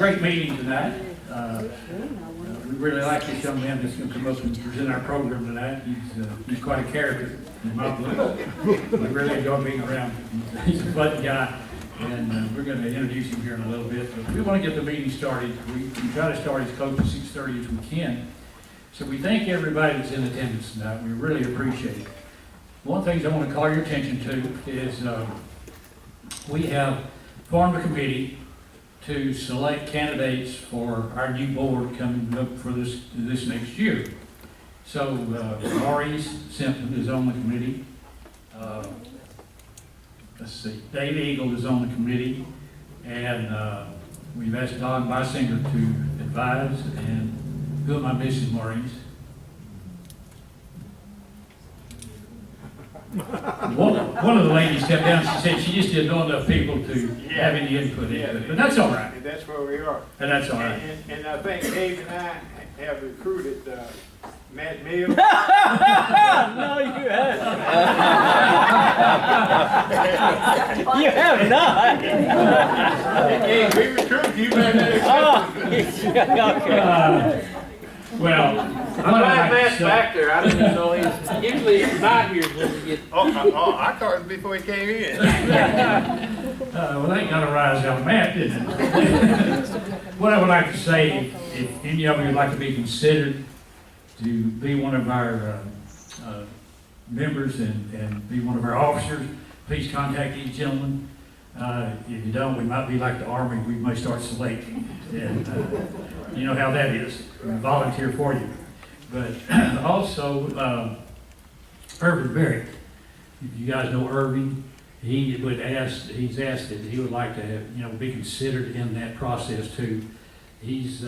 great meeting tonight. We really like this young man that's going to come up and present our program tonight. He's quite a character in my book. We really enjoy being around him. He's a fun guy, and we're going to introduce him here in a little bit. But we want to get the meeting started. We try to start as close to 6:30 as we can. So we thank everybody that's in attendance tonight. We really appreciate it. One of the things I want to call your attention to is we have formed a committee to select candidates for our new board coming up for this next year. So Maurice Simpson is on the committee. Let's see, Dave Eagle is on the committee, and we've asked Don Bysinger to advise. And who am I missing, Maurice? One of the ladies stepped down. She said she just didn't know enough people to have any input in it, but that's all right. That's where we are. And that's all right. And I think Dave and I have recruited Matt Mills. No, you haven't. You have not. Hey, we recruited you, man. Oh, okay. Well, I'm glad Matt's back there. I didn't know he's usually not here when we get. I caught him before he came in. well, they got a rise out of Matt, didn't it? What I would like to say, if any of you would like to be considered to be one of our members and be one of our officers, please contact these gentlemen. If you don't, we might be like the Army. We may start selecting. And you know how that is. We volunteer for you. But also, Irvin Barrett. If you guys know Irvin, he's asked that he would like to have, be considered in that process too. He's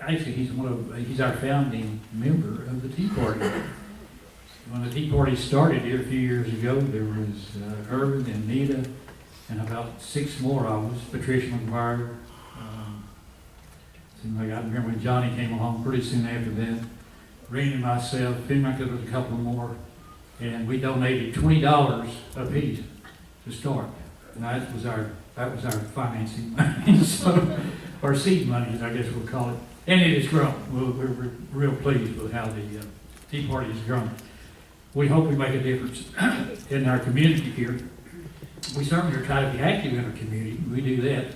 he's our founding member of the Tea Party. When the Tea Party started here a few years ago, there was Irvin and Nita and about 6 more of us, Patricia McGuire. Seemed like I remember when Johnny came along pretty soon after that. Rena and myself, seemed like there was a couple more, and we donated $20 a piece to start. And that was our financing money, so, or seed money, I guess we'll call it. And it has grown. We're real pleased with how the Tea Party has grown. We hope we make a difference in our community here. We certainly are trying to be active in our community. We do that.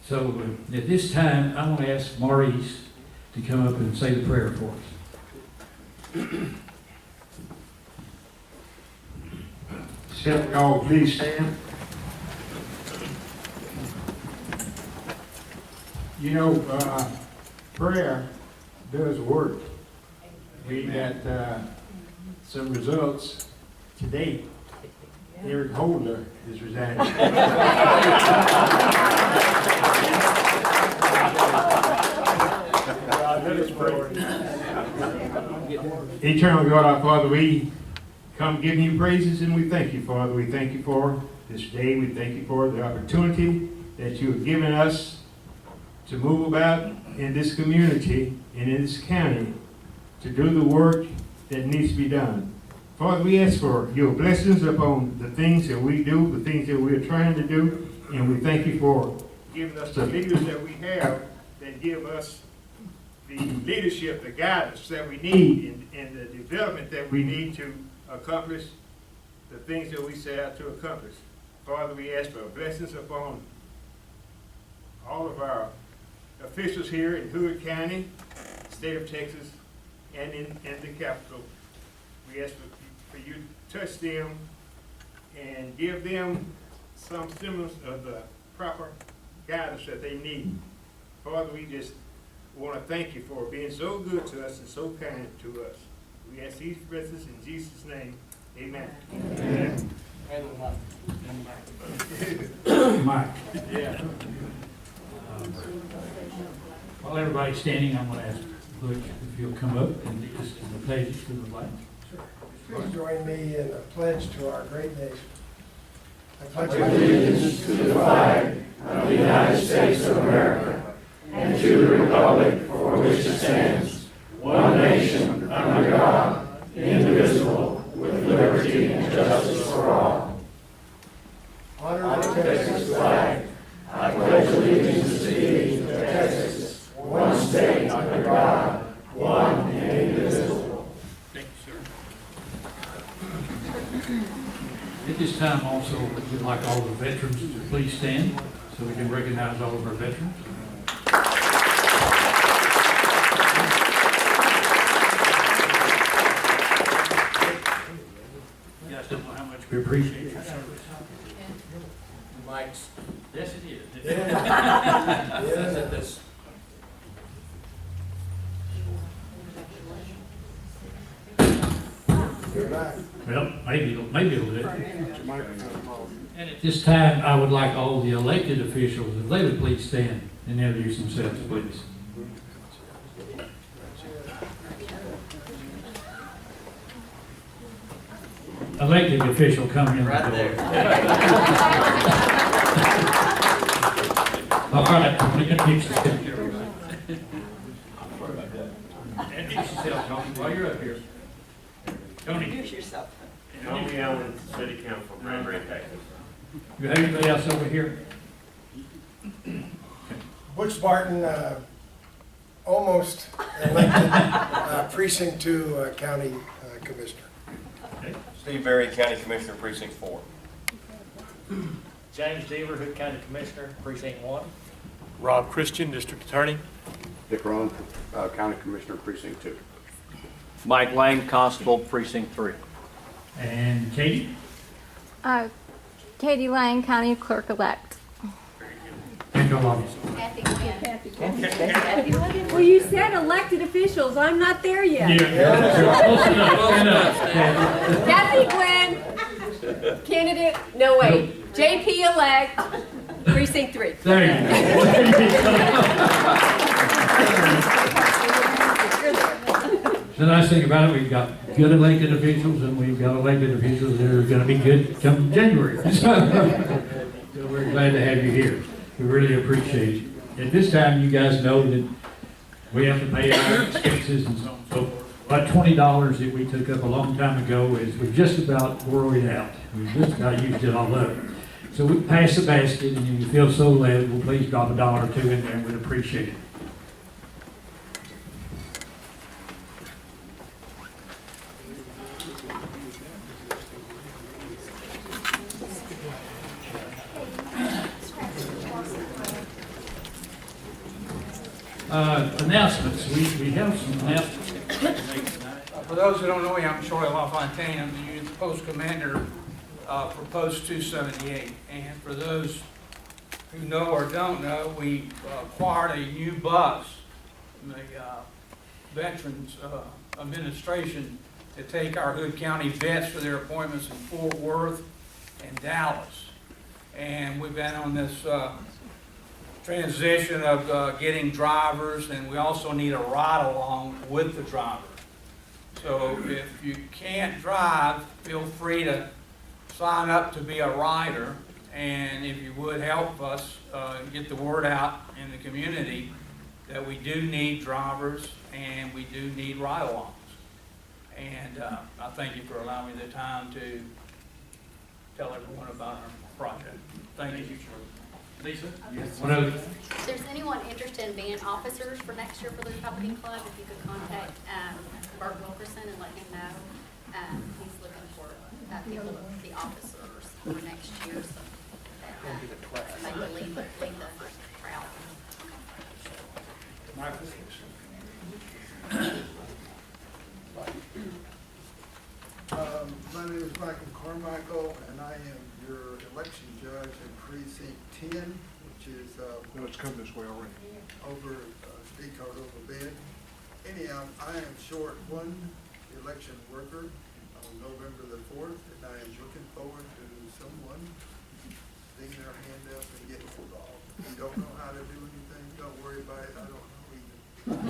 So at this time, I want to ask Maurice to come up and say the prayer for us. Shall y'all please stand? Prayer does work. We got some results today. Eric Holder is resigning. Let us pray. Eternal God, our Father, we come giving you praises and we thank you, Father. We thank you for this day. We thank you for the opportunity that you have given us to move about in this community and in this county to do the work that needs to be done. Father, we ask for your blessings upon the things that we do, the things that we are trying to do, and we thank you for giving us the leaders that we have that give us the leadership, the guidance that we need, and the development that we need to accomplish the things that we set out to accomplish. Father, we ask for blessings upon all of our officials here in Hood County, state of Texas, and in the capital. We ask for you to touch them and give them some semblance of the proper guidance that they need. Father, we just want to thank you for being so good to us and so kind to us. We ask these blessings in Jesus' name. Amen. Amen. Mike. Yeah. While everybody's standing, I'm going to ask Butch if you'll come up and lead us in the pledge to the flag. Please join me in a pledge to our great nation. I pledge allegiance to the flag of the United States of America and to the republic for which it stands, one nation, under God, indivisible, with liberty and justice for all. Honor I the Texas flag. I pledge allegiance to the time also, we'd like all the veterans to please stand so we can recognize all of our veterans. You guys don't know how much we appreciate your service. Mike's. Yes, it is. Yeah. You're back. Well, maybe it'll do it. And at this time, I would like all the elected officials, if they would please stand and introduce themselves, please. Elected official coming in the door. Right there. All right, we can fix this. Introduce yourself, Tony, while you're up here. Tony. Introduce yourself. Tony Allen, City Council, Granbury, Texas. You have anybody else over here? Butch Barton, almost elected precinct 2 county commissioner. Steve Berry, County Commissioner, Precinct 4. James Deaver, Hood County Commissioner, Precinct 1. Rob Christian, District Attorney. Dick Rowan, County Commissioner, Precinct 2. Mike Lang, Constable, Precinct 3. And Katie? Katie Lang, County Clerk-elect. And go along. Well, you said elected officials. I'm not there yet. Yeah, close enough, stand up. Kathy Glenn, candidate, no wait, JP elect, precinct 3. There you go. The nice thing about it, we've got good elected officials and we've got elected officials that are gonna be good come January. So we're glad to have you here. We really appreciate you. At this time, you guys know that we have to pay our expenses and so on and so forth. About $20 that we took up a long time ago is we just about wore it out. We just about used it all up. So we pass the basket, and if you feel so led, well, please drop $1 or $2 in there, and we'd appreciate it. Announcements. We have some announcements. For those who don't know me, I'm Troy LaFontaine. I'm the Unit Post Commander for Post 278. And for those who know or don't know, we acquired a new bus from the Veterans Administration to take our Hood County vets for their appointments in Fort Worth and Dallas. And we've been on this transition of getting drivers, and we also need a ride-along with the driver. So if you can't drive, feel free to sign up to be a rider, and if you would help us get the word out in the community that we do need drivers and we do need ride-alongs. And I thank you for allowing me the time to tell everyone about our project. Thank you. Lisa? What else? If there's anyone interested in being officers for next year for the Republican Club, if you could contact Bert Wilkerson and let him know. He's looking for people to be officers for next year, so that maybe lead the crowd. My name is Michael Carmichael, and I am your election judge in precinct 10, which is No, it's come this way already. over speed card over bed. Anyhow, I am short one election worker on November the 4th, and I am looking forward to someone sticking their hand up and getting involved. If you don't know how to do anything, don't worry about it. I don't know either.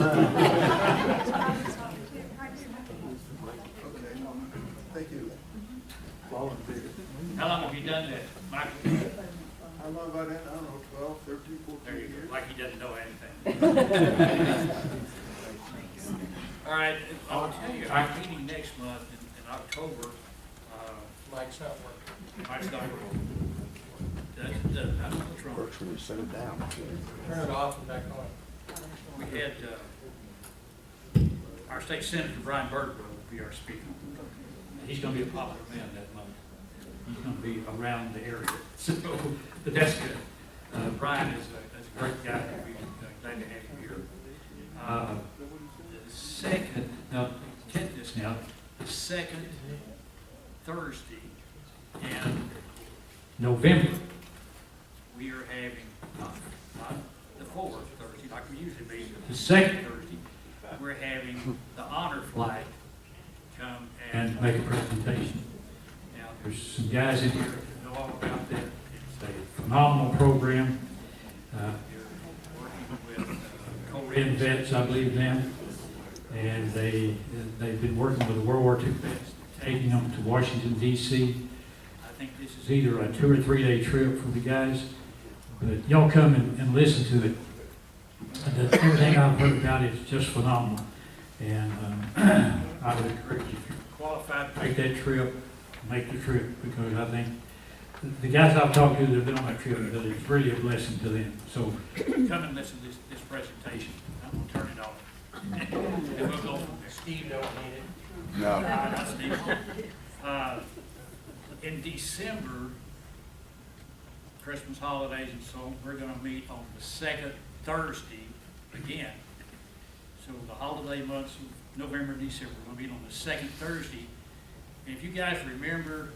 Okay, thank you. How long have you done that, Michael? How long have I done? I don't know, 12, 13, 14 There you years. go, like he doesn't know anything. All right, I'll tell you, our meeting next month in October, Mike's not working. Mike's not working. I don't know what's wrong. Works when you set it down. Turn it off and back on. We had, our state senator, Brian Birdwell, will be our speaker. He's gonna be a popular man that month. he's gonna be around the area. So, but that's good. Brian is a great guy. We're glad to have him here. The second, now, get this now, the second Thursday in November, we are having, not the fourth Thursday, like we usually be, the second Thursday, we're having the honor flight come and make a presentation. Now, there's some guys in here that know all about that. It's a phenomenal program. They're working with co-ed vets, I believe now, and they've been working with the World War II vets, taking them to Washington, D.C. I think this is either a 2 or 3 day trip for the guys, but y'all come and listen to it. Everything I've heard about it is just phenomenal, and I would encourage you, if you're qualified to make that trip, make the trip, because I think the guys I've talked to that have been on that trip, that it's really a blessing to them. So come and listen to this presentation. I'm going to turn it off. And we'll go from there. Steve don't need it. No. Not Steve. In December, Christmas holidays and so on, we're going to meet on the second Thursday again. So the holiday months of November and December, we're going to meet on the second Thursday. And if you guys remember,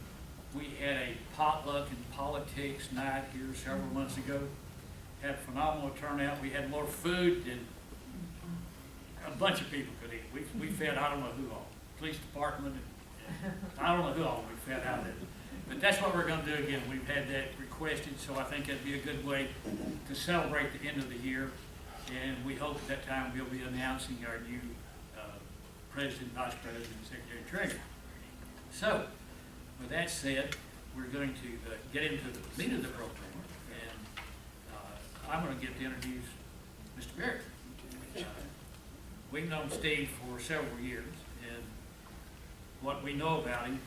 we had a potluck and politics night here several months ago. Had a phenomenal turnout. We had more food than a bunch of people could eat. We fed I don't know who all. Police department, I don't know who all we fed out of it. But that's what we're going to do again. We've had that requested, so I think that'd be a good way to celebrate the end of the year. And we hope at that time we'll be announcing our new president, vice president, and secretary treasurer. So, with that said, we're going to get into the meat of the program, and I'm going to get to introduce Mr. Barrett. We've known Steve for several years, and what we know about him,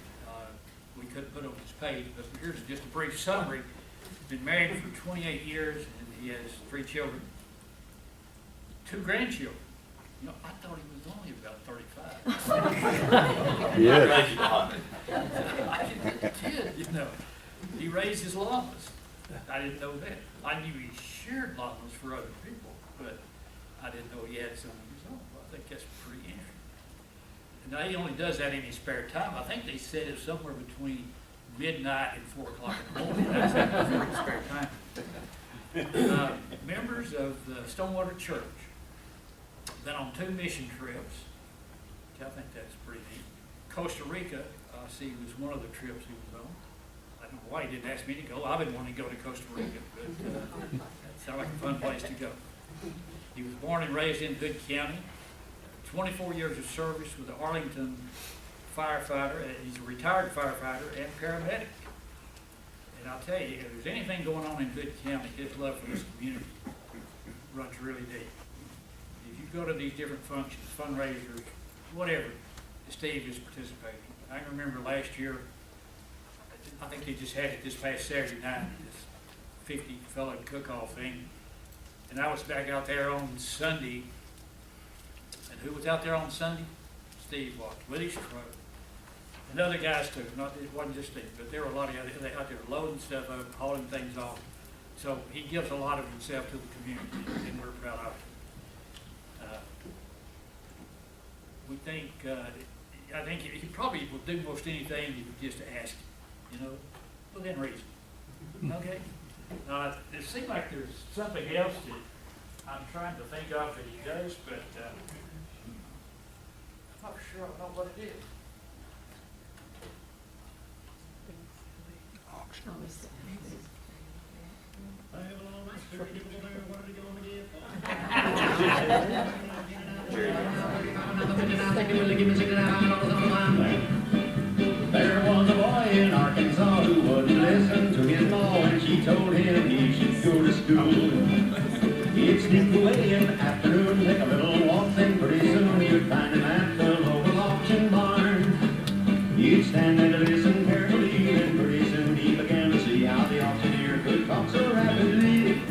we couldn't put on this page, but here's just a brief summary. Been married for 28 years, and he has 3 children, 2 grandchildren. You know, I thought he was only about 35. Yeah. I did, you know. He raised his llamas. I didn't know that. I knew he shared llamas for other people, but I didn't know he had some of his own. Well, I think that's pretty interesting. And now he only does that in his spare time. I think they said it's somewhere between midnight and 4 o'clock in the morning. That's his spare time. Members of the Stonewater Church. Been on 2 mission trips. I think that's pretty neat. Costa Rica, I see, was one of the trips he was on. I don't know why he didn't ask me to go. I've been wanting to go to Costa Rica, but that sounds like a fun place to go. He was born and raised in Hood County. 24 years of service with the Arlington firefighter. He's a retired firefighter and paramedic. And I'll tell you, if there's anything going on in Hood County, his love for this community runs really deep. If you go to these different functions, fundraisers, whatever, Steve is participating. I can remember last year, I think they just had it this past Saturday night, this 50-fellow cook-off thing. And I was back out there on Sunday. And who was out there on Sunday? Steve was, with his truck. And other guys too, it wasn't just Steve, but there were a lot of others out there loading stuff up, hauling things off. So he gives a lot of himself to the community, and we're proud of it. We think, I think he probably will do most anything you would just ask, you know, within reason. Okay? It seems like there's something else that I'm trying to think of that he does, but I'm not sure I know what it is. There was a boy in Arkansas who wouldn't listen to his ma when she told him he should go to school. He'd sneak away in the afternoon, take a little walk, then pretty soon you'd find him at the local auction barn. He'd stand there to listen carefully, and pretty soon he began to see how the auctioneer could talk so rapidly.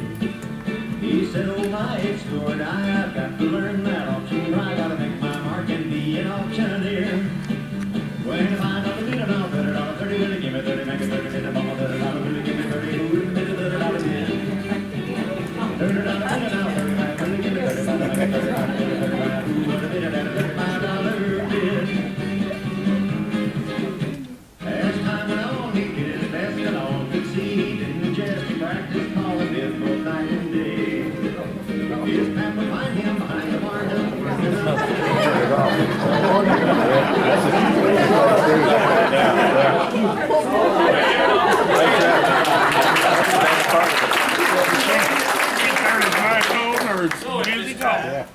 He said, oh my, it's good, I've got to learn that auction. I gotta make my mark and be an auctioneer. When if I don't get it, I'll put it on a 30, will you give me 30, make it 30, As time went on, he did his best and all could see. He didn't just practice calling it both night and day. His pap would find him behind the bar.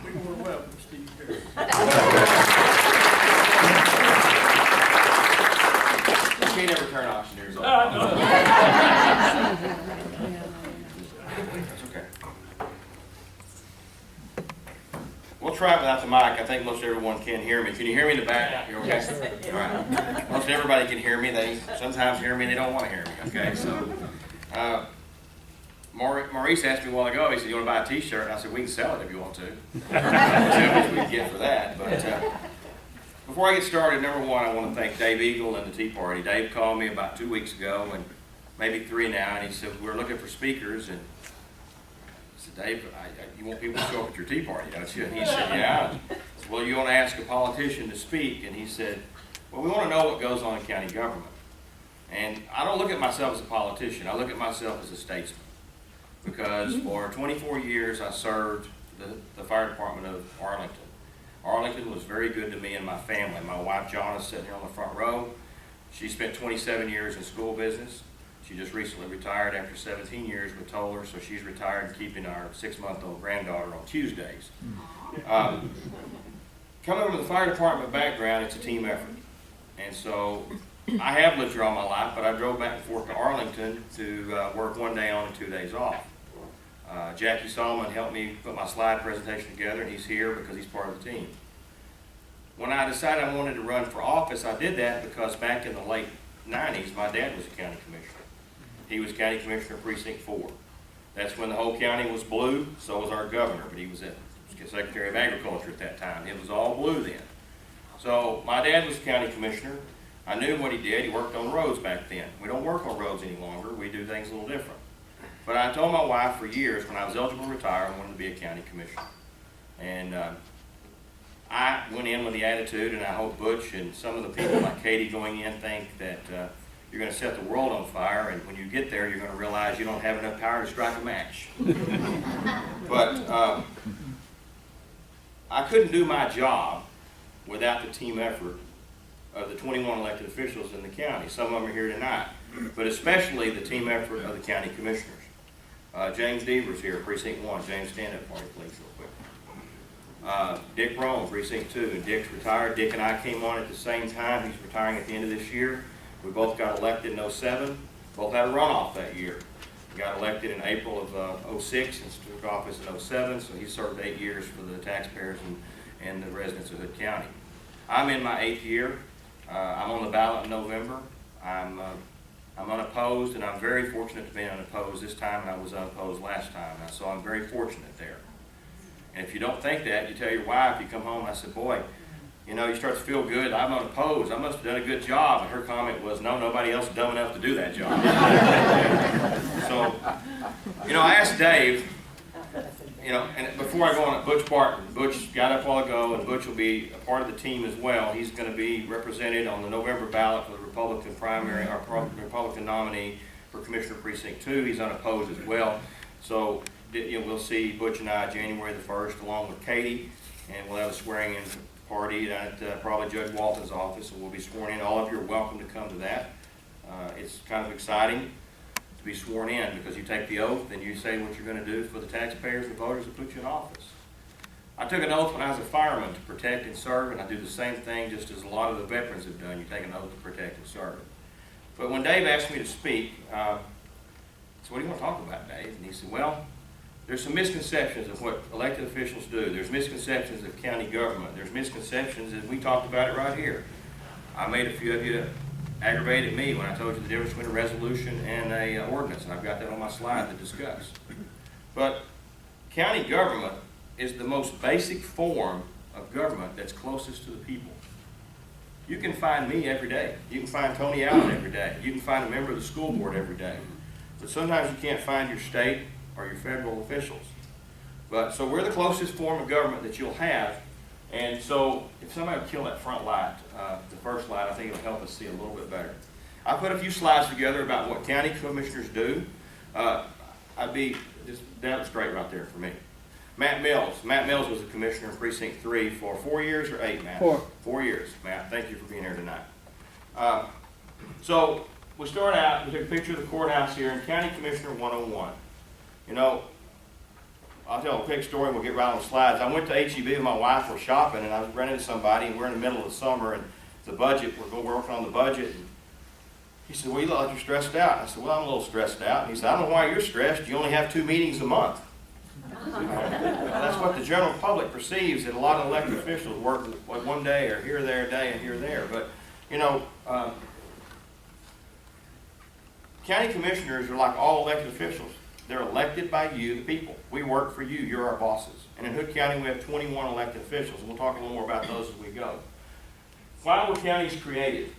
We were welcome, Steve Perry. You can't ever turn auctioneers off. That's okay. We'll try it without the mic. I think most everyone can hear me. Can you hear me in the back? You're okay? Yes. All right. Most everybody can hear me. They sometimes hear me and they don't want to hear me. Okay, so Maurice asked me a while ago, he said, you want to buy a t-shirt? And I said, we can sell it if you want to. See how much we can get for that. But before I get started, number one, I want to thank Dave Eagle and the Tea Party. Dave called me about 2 weeks ago, and maybe 3 now, and he said, we're looking for speakers. And I said, Dave, you want people to show up at your tea party, don't you? And he said, yeah. I said, well, you want to ask a politician to speak? And he said, well, we want to know what goes on in county government. And I don't look at myself as a politician. I look at myself as a statesman. Because for 24 years, I served the fire department of Arlington. Arlington was very good to me and my family. My wife, Jonna, is sitting here on the front row. She spent 27 years in school business. She just recently retired after 17 years with Toller, so she's retired and keeping our 6-month-old granddaughter on Tuesdays. Coming from the fire department background, it's a team effort. And so I have lived here all my life, but I drove back and forth to Arlington to work 1 day on and 2 days off. Jackie Solomon helped me put my slide presentation together, and he's here because he's part of the team. When I decided I wanted to run for office, I did that because back in the late 90s, my dad was a county commissioner. He was county commissioner of Precinct 4. That's when the whole county was blue, so was our governor, but he was Secretary of Agriculture at that time. It was all blue then. So my dad was county commissioner. I knew what he did. He worked on roads back then. We don't work on roads any longer. We do things a little different. But I told my wife for years when I was eligible to retire, I wanted to be a county commissioner. And I went in with the attitude, and I hope Butch and some of the people like Katie going in think that you're going to set the world on fire, and when you get there, you're going to realize you don't have enough power to strike a match. But I couldn't do my job without the team effort of the 21 elected officials in the county. Some of them are here tonight, but especially the team effort of the county commissioners. James Deaver's here, Precinct 1. James, stand up for me, please, real quick. Dick Rome, Precinct 2. And Dick's retired. Dick and I came on at the same time. He's retiring at the end of this year. We both got elected in 07. Both had a runoff that year. We got elected in April of 06 and took office in 07, so he served 8 years for the taxpayers and the residents of Hood County. I'm in my 8th year. I'm on the ballot in November. I'm unopposed, and I'm very fortunate to be unopposed this time, and I was unopposed last time, so I'm very fortunate there. And if you don't think that, you tell your wife, you come home, and I said, boy, you know, you start to feel good. I'm unopposed. I must have done a good job. And her comment was, no, nobody else is dumb enough to do that job. So, you know, I asked Dave, you know, and before I go on, Butch Barton. Butch got up a while ago, and Butch will be a part of the team as well. He's going to be represented on the November ballot for the Republican primary, our Republican nominee for Commissioner Precinct 2. He's unopposed as well. So, you know, we'll see Butch and I January the 1st, along with Katie, and we'll have a swearing-in party at probably Judge Walton's office, and we'll be sworn in. All of you are welcome to come to that. It's kind of exciting to be sworn in because you take the oath and you say what you're going to do for the taxpayers and voters that put you in office. I took an oath when I was a fireman to protect and serve, and I do the same thing just as a lot of the veterans have done. You take an oath to protect and serve. But when Dave asked me to speak, I said, what do you want to talk about, Dave? And he said, well, there's some misconceptions of what elected officials do. There's misconceptions of county government. There's misconceptions, and we talked about it right here. I made a few of you aggravated me when I told you the difference between a resolution and a ordinance, and I've got that on my slide to discuss. But county government is the most basic form of government that's closest to the people. You can find me every day. You can find Tony Allen every day. You can find a member of the school board every day. But sometimes you can't find your state are your federal officials. But, so we're the closest form of government that you'll have. And so if somebody would kill that front light, the first light, I think it'll help us see a little bit better. I put a few slides together about what county commissioners do. That was great right there for me. Matt Mills. Matt Mills was a commissioner in Precinct 3 for 4 years or 8, Matt? 4. 4 years, Matt. Thank you for being here tonight. So we start out, we took a picture of the courthouse here in County Commissioner 101. You know, I'll tell a quick story and we'll get right on the slides. I went to HEB with my wife, we're shopping, and I was renting to somebody, and we're in the middle of the summer, and the budget, we're working on the budget. And he said, well, you look like you're stressed out. I said, well, I'm a little stressed out. And he said, I don't know why you're stressed. You only have 2 meetings a month. Well, that's what the general public perceives, that a lot of elected officials work like one day or here, there, a day, and here, there. But, you know, county commissioners are like all elected officials. They're elected by you, the people. We work for you. You're our bosses. And in Hood County, we have 21 elected officials. And we'll talk a little more about those as we go. Why were counties created?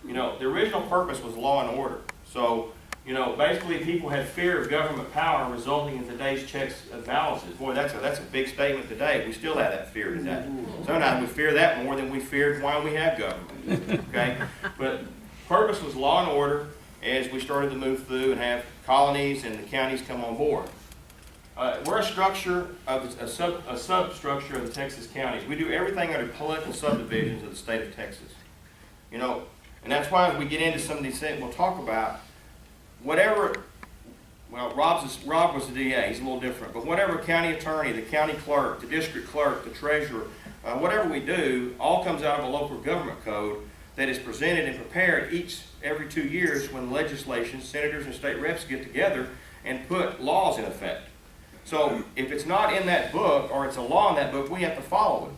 You know, the original purpose was law and order. So, you know, basically people had fear of government power resulting in today's checks and balances. Boy, that's a big statement today. We still have that fear today. Sometimes we fear that more than we feared why we have government. Okay? But purpose was law and order as we started to move through and have colonies and the counties come on board. We're a structure of a substructure of the Texas counties. We do everything under political subdivisions of the state of Texas. You know, and that's why as we get into some of these things, we'll talk about whatever, well, Rob was the DA, he's a little different, but whatever county attorney, the county clerk, the district clerk, the treasurer, whatever we do, all comes out of a local government code that is presented and prepared every 2 years when legislation, senators and state reps get together and put laws in effect. So if it's not in that book or it's a law in that book, we have to follow it.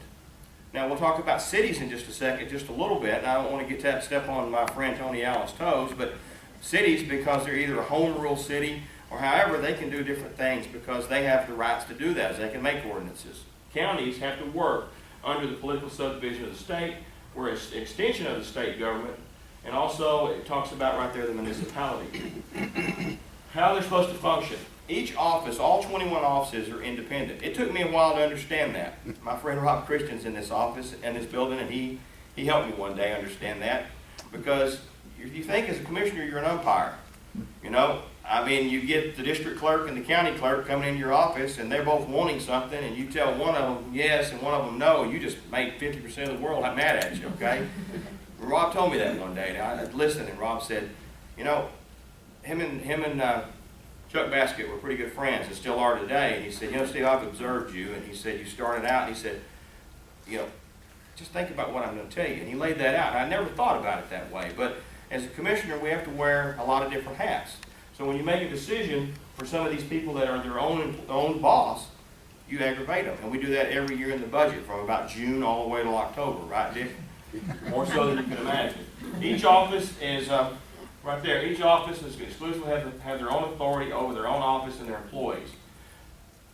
Now we'll talk about cities in just a second, just a little bit, and I don't want to step on my friend Tony Allen's toes, but cities, because they're either a home rule city or however, they can do different things because they have the rights to do that, they can make ordinances. Counties have to work under the political subdivision of the state. We're an extension of the state government, and also it talks about right there the municipality. How they're supposed to function. Each office, all 21 offices are independent. It took me a while to understand that. My friend Rob Christian's in this office, in this building, and he helped me one day understand that. Because you think as a commissioner you're an umpire. You know, I mean, you get the district clerk and the county clerk coming in your office, and they're both wanting something, and you tell one of them yes and one of them no, you just made 50% of the world mad at you, okay? Rob told me that one day, and I listened, and Rob said, you know, him and Chuck Baskett were pretty good friends and still are today. And he said, you know, Steve, I've observed you. And he said, you started out, and he said, you know, just think about what I'm going to tell you. And he laid that out. I never thought about it that way. But as a commissioner, we have to wear a lot of different hats. So when you make a decision for some of these people that are their own boss, you aggravate them. And we do that every year in the budget from about June all the way to October, right, Dick? More so than you can imagine. Each office is... right there, each office is exclusively have their own authority over their own office and their employees.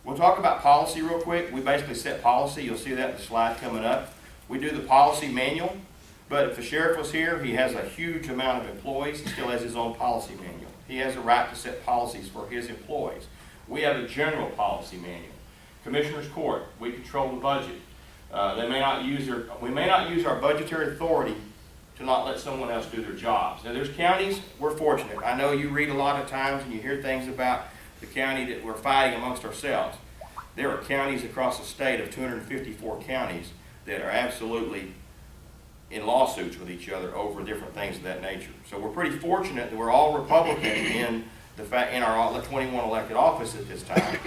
We'll talk about policy real quick. We basically set policy. You'll see that in the slide coming up. We do the policy manual, but if the sheriff was here, he has a huge amount of employees. He still has his own policy manual. He has a right to set policies for his employees. We have a general policy manual. Commissioner's Court, we control the budget. We may not use our budgetary authority to not let someone else do their jobs. Now there's counties, we're fortunate. I know you read a lot of times and you hear things about the county that we're fighting amongst ourselves. There are counties across the state of 254 counties that are absolutely in lawsuits with each other over different things of that nature. So we're pretty fortunate that we're all Republican in our 21 elected office at this time.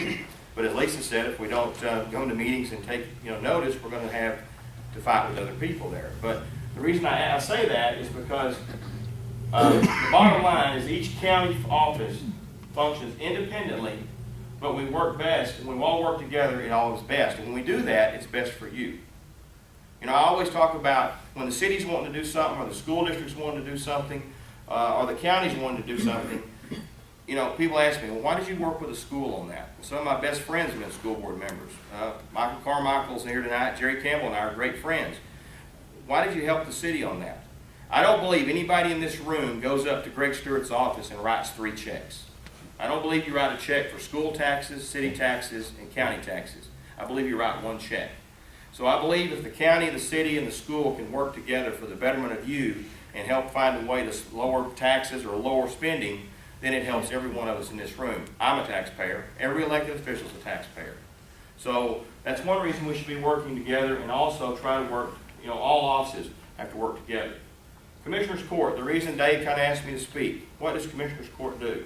But as Lisa said, if we don't go to meetings and take notice, we're going to have to fight with other people there. But the reason I say that is because the bottom line is each county office functions independently, but we work best, and when we all work together, it all is best. And when we do that, it's best for you. You know, I always talk about when the city's wanting to do something, or the school district's wanting to do something, or the county's wanting to do something, you know, people ask me, well, why did you work with a school on that? Well, some of my best friends have been school board members. Michael Carmichael's here tonight. Jerry Campbell and I are great friends. Why did you help the city on that? I don't believe anybody in this room goes up to Greg Stewart's office and writes 3 checks. I don't believe you write a check for school taxes, city taxes, and county taxes. I believe you write one check. So I believe if the county, the city, and the school can work together for the betterment of you and help find a way to lower taxes or lower spending, then it helps every one of us in this room. I'm a taxpayer. Every elected official is a taxpayer. So that's one reason we should be working together, and also try to work, all offices have to work together. Commissioners Court, the reason Dave kind of asked me to speak, what does Commissioners Court do?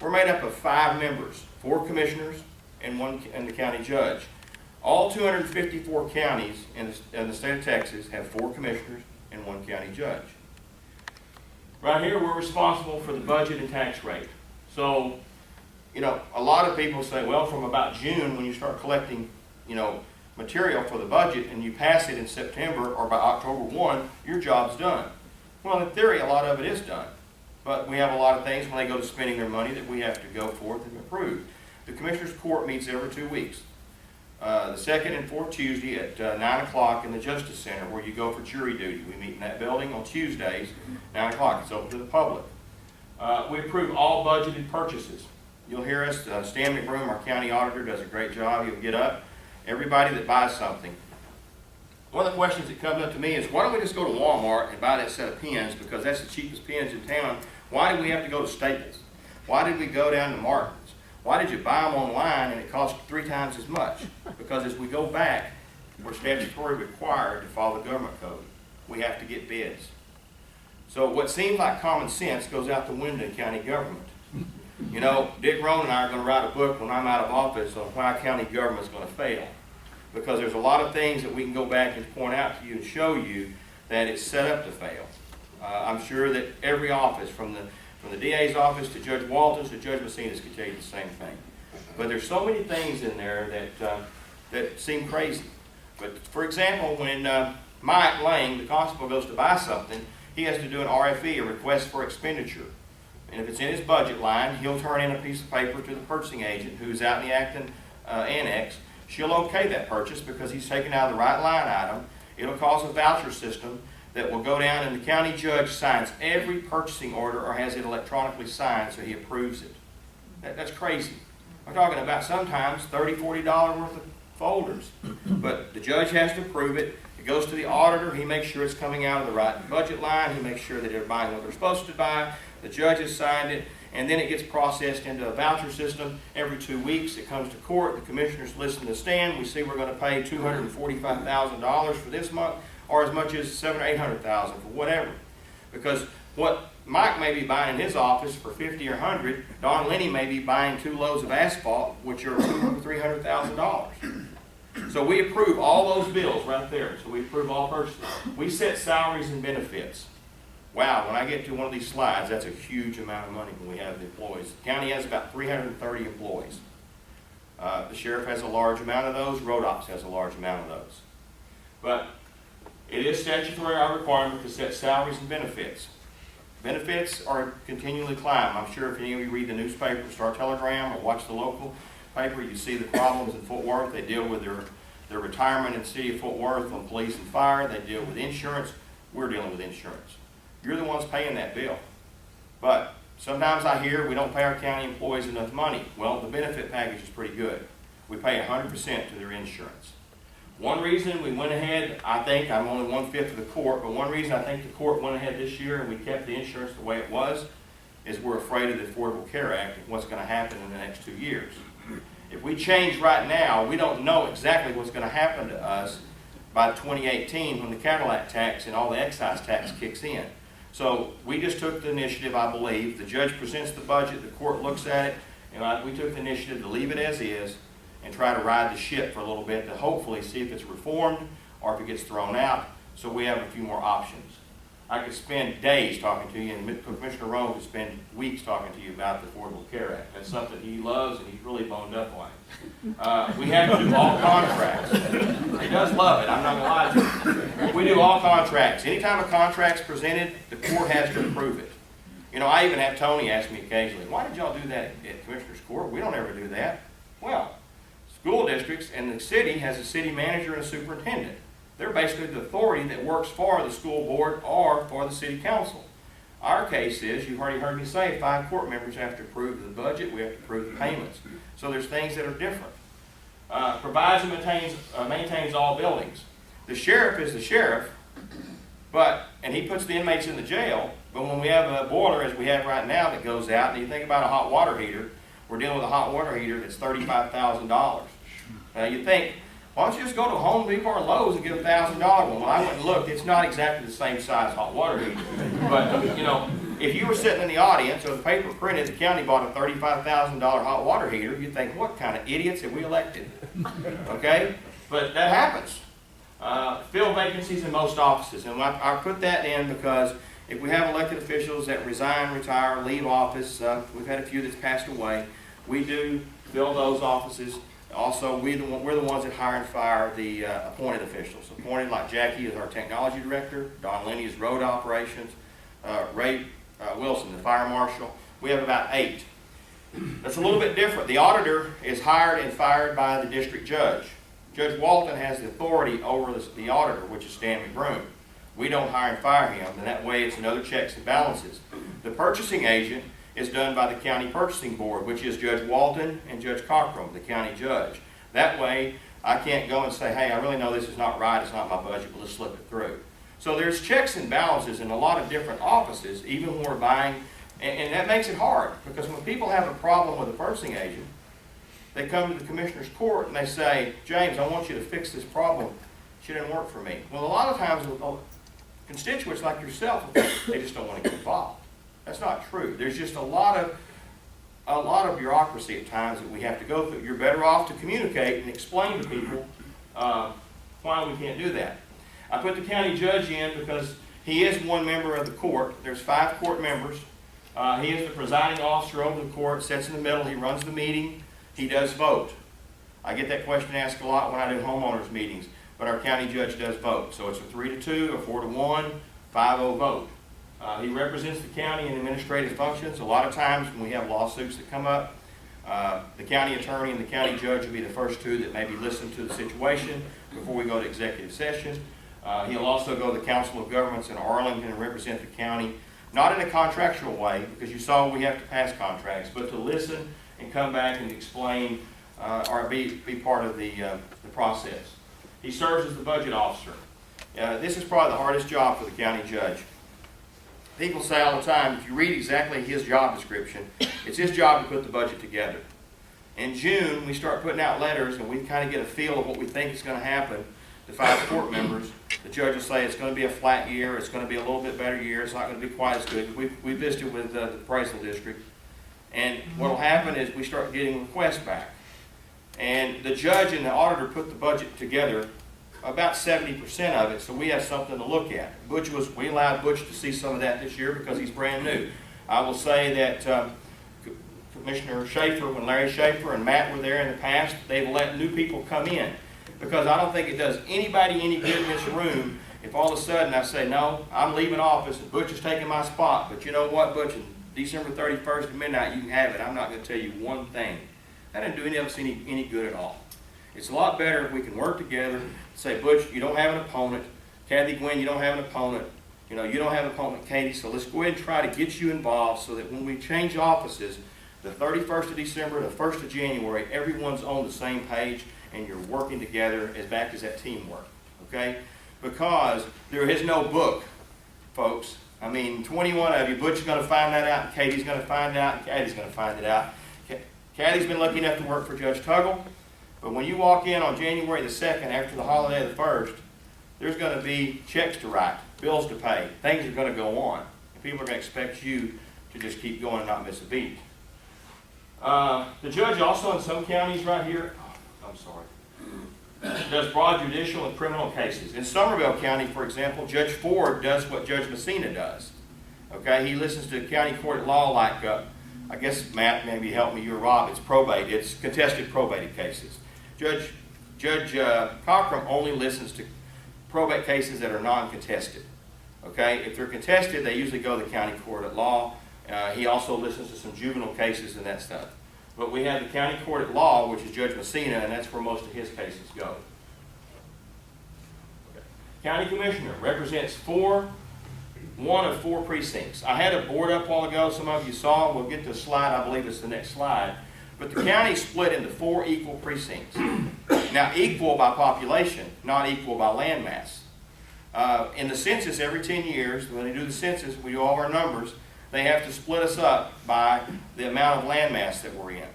We're made up of 5 members, 4 commissioners and the county judge. All 254 counties in the state of Texas have 4 commissioners and 1 county judge. Right here, we're responsible for the budget and tax rate. So, a lot of people say, well, from about June, when you start collecting, material for the budget, and you pass it in September or by October 1, your job's done. Well, in theory, a lot of it is done. But we have a lot of things when they go to spending their money that we have to go forth and approve. The Commissioners Court meets every 2 weeks. The 2nd and 4th Tuesday at 9 o'clock in the Justice Center, where you go for jury duty. We meet in that building on Tuesdays, 9 o'clock. It's open to the public. We approve all budgeted purchases. You'll hear us, Stan McBroom, our county auditor, does a great job. He'll get up. Everybody that buys something. One of the questions that comes up to me is, why don't we just go to Walmart and buy that set of pens, because that's the cheapest pens in town? Why did we have to go to Staples? Why did we go down to Martin's? Why did you buy them online and it cost 3 times as much? Because as we go back, we're statutorily required to follow the government code. We have to get bids. So what seems like common sense goes out the window in county government. Dick Rohn and I are going to write a book when I'm out of office on why county government is going to fail. Because there's a lot of things that we can go back and point out to you and show you that it's set up to fail. I'm sure that every office, from the DA's office to Judge Walters to Judge Messina's, could tell you the same thing. But there's so many things in there that seem crazy. But for example, when Mike Lang, the constable, goes to buy something, he has to do an RFE, a request for expenditure. And if it's in his budget line, he'll turn in a piece of paper to the purchasing agent who's out in the Acton annex. She'll okay that purchase because he's taken out of the right line item. It'll cause a voucher system that will go down, and the county judge signs every purchasing order or has it electronically signed, so he approves it. That's crazy. I'm talking about sometimes $30, $40 worth of folders. But the judge has to approve it. It goes to the auditor. He makes sure it's coming out of the right budget line. He makes sure that they're buying what they're supposed to buy. The judge has signed it, and then it gets processed into a voucher system. Every 2 weeks it comes to court. The commissioners listen to stand. We see we're going to pay $245,000 for this month, or as much as $700,000 or $800,000 for whatever. Because what Mike may be buying in his office for $50,000 or $100,000, Don Lenny may be buying 2 loads of asphalt, which are $200,000 or $300,000. So we approve all those bills right there. So we approve all purchases. We set salaries and benefits. Wow, when I get to one of these slides, that's a huge amount of money when we have the employees. The county has about 330 employees. The sheriff has a large amount of those. Road Ops has a large amount of those. But it is statutory our requirement to set salaries and benefits. Benefits are continually climbing. I'm sure if any of you read the newspaper, Star Telegram, or watch the local paper, you see the problems in Fort Worth. They deal with their retirement in the city of Fort Worth on police and fire. They deal with insurance. We're dealing with insurance. You're the ones paying that bill. But sometimes I hear we don't pay our county employees enough money. Well, the benefit package is pretty good. We pay 100% to their insurance. One reason we went ahead, I think, I'm only 1/5 of the court, but one reason I think the court went ahead this year and we kept the insurance the way it was is we're afraid of the Affordable Care Act and what's going to happen in the next 2 years. If we change right now, we don't know exactly what's going to happen to us by 2018 when the Cadillac tax and all the excise tax kicks in. So we just took the initiative, I believe. The judge presents the budget, the court looks at it, and we took the initiative to leave it as is and try to ride the ship for a little bit to hopefully see if it's reformed or if it gets thrown out, so we have a few more options. I could spend days talking to you, and Commissioner Rohn could spend weeks talking to you about the Affordable Care Act. That's something he loves and he's really boned up on. We have to do all contracts. He does love it, I'm not going to lie to you. We do all contracts. Anytime a contract's presented, the court has to approve it. I even have Tony ask me occasionally, why did y'all do that at Commissioner's Court? We don't ever do that. Well, school districts and the city has a city manager and a superintendent. They're basically the authority that works for the school board or for the city council. Our case is, you've already heard me say, 5 court members have to approve the budget, we have to approve the payments. So there's things that are different. Provides and maintains all buildings. The sheriff is the sheriff, and he puts the inmates in the jail, but when we have a boiler, as we have right now, that goes out, and you think about a hot water heater, we're dealing with a hot water heater that's $35,000. Now you think, why don't you just go to Home Depot or Lowe's and get a $1,000 one? Well, I went and looked, it's not exactly the same size hot water heater. But, you know, if you were sitting in the audience or the paper printed, the county bought a $35,000 hot water heater, you'd think, what kind of idiots have we elected? Okay? But that happens. Fill vacancies in most offices. And I put that in because if we have elected officials that resign, retire, leave office, we've had a few that's passed away, we do fill those offices. Also, we're the ones that hire and fire the appointed officials. Appointed, like Jackie is our technology director, Don Lenny is road operations, Ray Wilson, the fire marshal. We have about 8. That's a little bit different. The auditor is hired and fired by the district judge. Judge Walton has the authority over the auditor, which is Stan McBroom. We don't hire and fire him, and that way it's another checks and balances. The purchasing agent is done by the county purchasing board, which is Judge Walton and Judge Cockrum, the county judge. That way, I can't go and say, hey, I really know this is not right, it's not my budget, but let's slip it through. So there's checks and balances in a lot of different offices, even when we're buying, and that makes it hard, because when people have a problem with a purchasing agent, they come to the commissioner's court and they say, James, I want you to fix this problem. She didn't work for me. Well, a lot of times, constituents like yourself, they just don't want to get involved. That's not true. There's just a lot of bureaucracy at times that we have to go through. You're better off to communicate and explain to people why we can't do that. I put the county judge in because he is one member of the court. There's 5 court members. He is the presiding officer over the court, sits in the middle, he runs the meeting, he does vote. I get that question asked a lot when I do homeowners meetings, but our county judge does vote. So it's a 3-2, a 4-1, 5-0 vote. He represents the county in administrative functions. A lot of times when we have lawsuits that come up, the county attorney and the county judge will be the first 2 that maybe listen to the situation before we go to executive session. He'll also go to the Council of Governments in Arlington and represent the county, not in a contractual way, because you saw we have to pass contracts, but to listen and come back and explain or be part of the process. He serves as the budget officer. This is probably the hardest job for the county judge. People say all the time, if you read exactly his job description, it's his job to put the budget together. In June, we start putting out letters and we kind of get a feel of what we think is going to happen. The 5 court members, the judge will say it's going to be a flat year, it's going to be a little bit better year, it's not going to be quite as good. We visited with the appraisal district, and what will happen is we start getting requests back. And the judge and the auditor put the budget together, about 70% of it, so we have something to look at. We allowed Butch to see some of that this year because he's brand new. I will say that Commissioner Schaefer, when Larry Schaefer and Matt were there in the past, they've let new people come in. Because I don't think it does anybody any good in this room if all of a sudden I say, no, I'm leaving office and Butch is taking my spot. But you know what, Butch, December 31st at midnight, you can have it. I'm not going to tell you one thing. That doesn't do any of us any good at all. It's a lot better if we can work together, say, Butch, you don't have an opponent. Kathy Gwynn, you don't have an opponent. You know, you don't have an opponent, Katie, so let's go ahead and try to get you involved so that when we change offices, the 31st of December, the 1st of January, everyone's on the same page and you're working together as back as that teamwork, okay? Because there is no book, folks. I mean, 21 of you, Butch is going to find that out, and Katie's going to find out, and Katie's going to find it out. Katie's been lucky enough to work for Judge Tuggle, but when you walk in on January the 2nd, after the holiday of the 1st, there's going to be checks to write, bills to pay, things are going to go on. And people are going to expect you to just keep going and not miss a beat. The judge also in some counties right here, does broad judicial and criminal cases. In Somerville County, for example, Judge Ford does what Judge Messina does. Okay, he listens to county court at law like, I guess Matt maybe help me, you or Rob, it's probate, it's contested probated cases. Judge Cockrum only listens to probate cases that are non-contested. Okay, if they're contested, they usually go to the county court at law. He also listens to some juvenile cases and that stuff. But we have the county court at law, which is Judge Messina, and that's where most of his cases go. Okay. County commissioner represents 4 one of 4 precincts. I had a board up a while ago, some of you saw, we'll get to the slide, I believe it's the next slide. But the county split into 4 equal precincts. Now, equal by population, not equal by land mass. In the census, every 10 years, when they do the census, we do all our numbers, they have to split us up by the amount of land mass that we're in.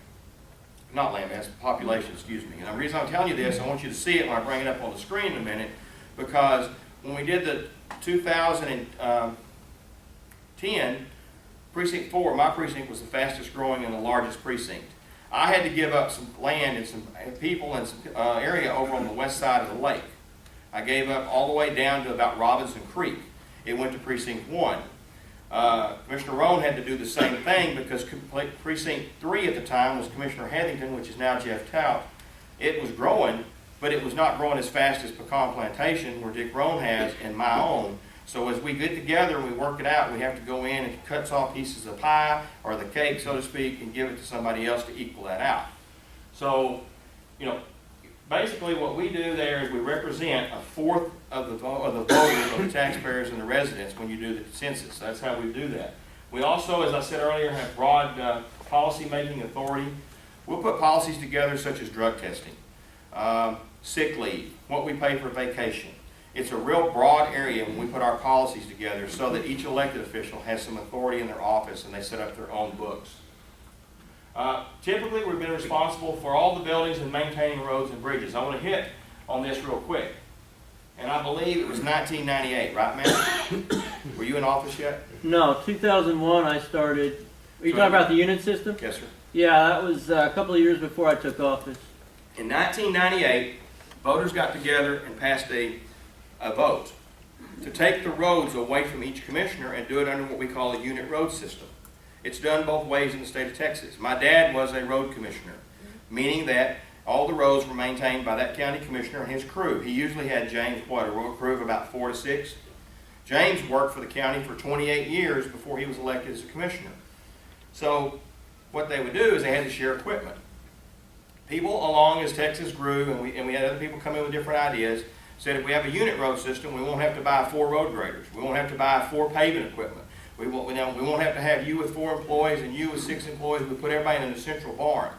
Not land mass, population, excuse me. And the reason I'm telling you this, I want you to see it when I bring it up on the screen in a minute, because when we did the 2010, Precinct 4, my precinct was the fastest growing and the largest precinct. I had to give up some land and some people and some area over on the west side of the lake. I gave up all the way down to about Robinson Creek. It went to Precinct 1. Commissioner Roan had to do the same thing because Precinct 3 at the time was Commissioner Heathington, which is now Jeff Tout. It was growing, but it was not growing as fast as Pecan Plantation, where Dick Roan has, and my own. So as we get together and we work it out, we have to go in and cut off pieces of pie, or the cake, so to speak, and give it to somebody else to equal that out. So, you know, basically what we do there is we represent 1/4 of the voters, of the taxpayers and the residents when you do the census. That's how we do that. We also, as I said earlier, have broad policy-making authority. We'll put policies together such as drug testing, sick leave, what we pay for vacation. It's a real broad area when we put our policies together so that each elected official has some authority in their office and they set up their own books. Typically, we've been responsible for all the buildings and maintaining roads and bridges. I want to hit on this real quick. And I believe it was 1998, right, Matt? Were you in office yet? No, 2001 I started. Are you talking about the unit system? Yes, sir. Yeah, that was a couple of years before I took office. In 1998, voters got together and passed a vote to take the roads away from each commissioner and do it under what we call a unit road system. It's done both ways in the state of Texas. My dad was a road commissioner, meaning that all the roads were maintained by that county commissioner and his crew. He usually had James, a road crew of about 4 to 6. James worked for the county for 28 years before he was elected as a commissioner. So what they would do is they had to share equipment. People along as Texas grew, and we had other people come in with different ideas, said if we have a unit road system, we won't have to buy 4 road graders. We won't have to buy 4 paving equipment. We won't have to have you with 4 employees and you with 6 employees. We put everybody in a central barn.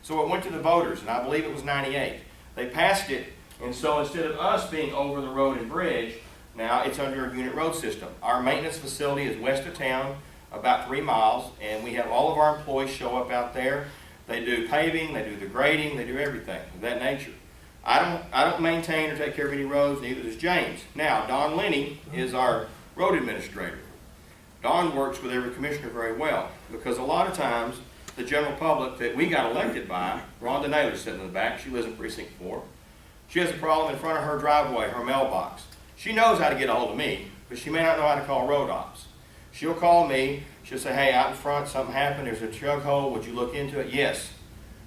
So it went to the voters, and I believe it was 98. They passed it, and so instead of us being over the road and bridge, now it's under a unit road system. Our maintenance facility is west of town, about 3 miles, and we have all of our employees show up out there. They do paving, they do the grading, they do everything of that nature. I don't maintain or take care of any roads, neither does James. Now, Don Lenny is our road administrator. Don works with every commissioner very well, because a lot of times the general public that we got elected by, Rhonda Naylor's sitting in the back, she lives in Precinct 4. She has a problem in front of her driveway, her mailbox. She knows how to get a hold of me, but she may not know how to call road ops. She'll call me, she'll say, hey, out in front, something happened, there's a chug hole, would you look into it? Yes.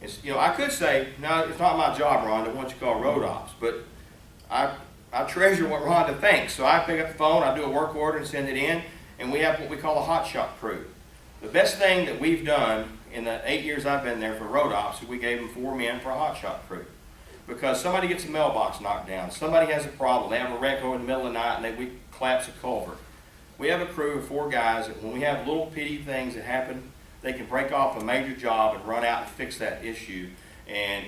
I could say, no, it's not my job, Rhonda, why don't you call road ops? But I treasure what Rhonda thinks, so I pick up the phone, I do a work order and send it in, and we have what we call a hot shot crew. The best thing that we've done in the 8 years I've been there for road ops is we gave them 4 men for a hot shot crew. Because somebody gets a mailbox knocked down, somebody has a problem, they have a wreck over in the middle of the night and we collapse a culvert. We have a crew of 4 guys that when we have little petty things that happen, they can break off a major job and run out and fix that issue. And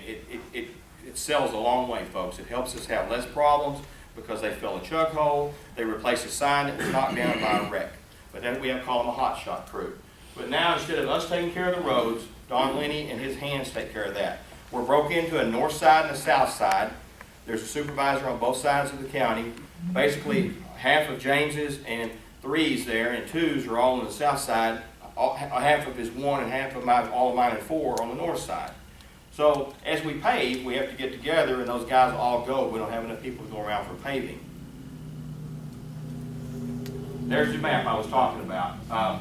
it sells a long way, folks. It helps us have less problems because they fill a chug hole, they replace a sign that was knocked down by a wreck. But then we have to call them a hot shot crew. But now instead of us taking care of the roads, Don Lenny and his hands take care of that. We're broke into a north side and a south side. There's a supervisor on both sides of the county. Basically, half of James's and 3's there, and 2's are all on the south side. Half of his 1 and half of all of mine and 4 are on the north side. So as we pave, we have to get together, and those guys all go. We don't have enough people to go around for paving. There's the map I was talking about.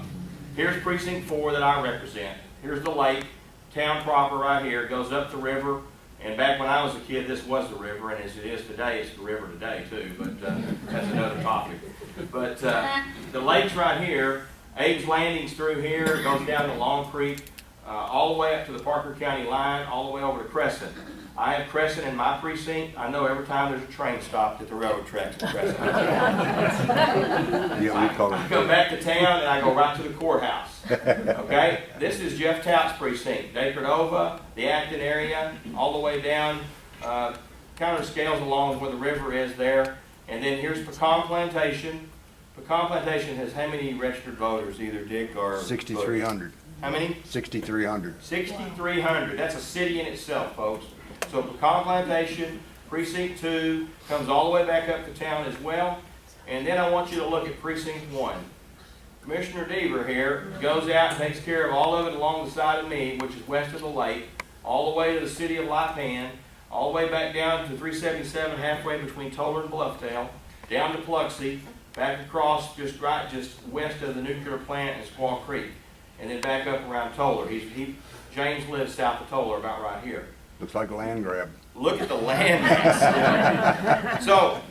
Here's Precinct 4 that I represent. Here's the lake, town proper right here. It goes up the river. And back when I was a kid, this was the river, and as it is today, it's the river today too. But that's another topic. But the lake's right here. Abe's Landing's through here. It goes down to Long Creek. all the way up to the Parker County line, all the way over to Crescent. I have Crescent in my precinct. I know every time there's a train stopped at the railroad tracks in Crescent. I come back to town and I go right to the courthouse. Okay? This is Jeff Tout's precinct. Dacordova, the Acton area, all the way down, kind of scales along where the river is there. And then here's Pecan Plantation. Pecan Plantation has how many registered voters, either Dick or 6,300. How many? 6,300. 6,300. That's a city in itself, folks. So Pecan Plantation, Precinct 2, comes all the way back up to town as well. And then I want you to look at Precinct 1. Commissioner Deaver here goes out and takes care of all of it along the side of me, which is west of the lake, all the way to the city of Lipan, all the way back down to 377, halfway between Toller and Bluffdale, down to Pluxee, back across just west of the nuclear plant in Squaw Creek, and then back up around Toller. James lives south of Toller, about right here. Looks like a land grab. Look at the land mass. So,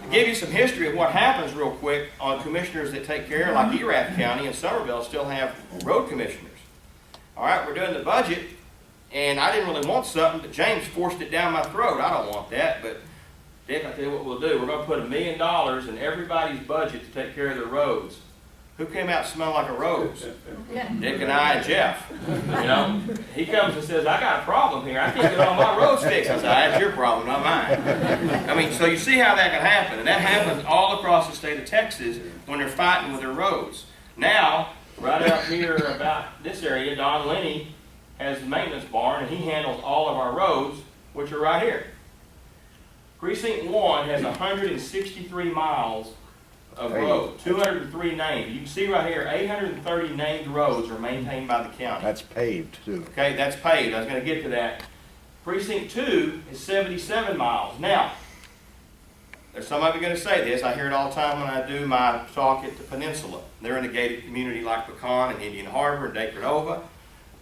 to give you some history of what happens real quick on commissioners that take care, like Erath County and Somerville still have road commissioners. All right, we're doing the budget, and I didn't really want something, but James forced it down my throat. I don't want that, but Dick, I'll tell you what we'll do. We're going to put $1 million in everybody's budget to take care of their roads. Who came out smelling like a rose? Dick and I and Jeff. You know, he comes and says, I got a problem here. I can't get all my roads fixed. I said, that's your problem, not mine. I mean, so you see how that can happen. And that happens all across the state of Texas when they're fighting with their roads. Now, right out here about this area, Don Lenny has the maintenance barn, and he handles all of our roads, which are right here. Precinct 1 has 163 miles of road, 203 named. You can see right here, 830 named roads are maintained by the county. That's paved, too. Okay, that's paved. I was going to get to that. Precinct 2 is 77 miles. Now, there's somebody going to say this. I hear it all the time when I do my talk at the Peninsula. They're in a gated community like Pecan and Indian Harbor and Dacordova.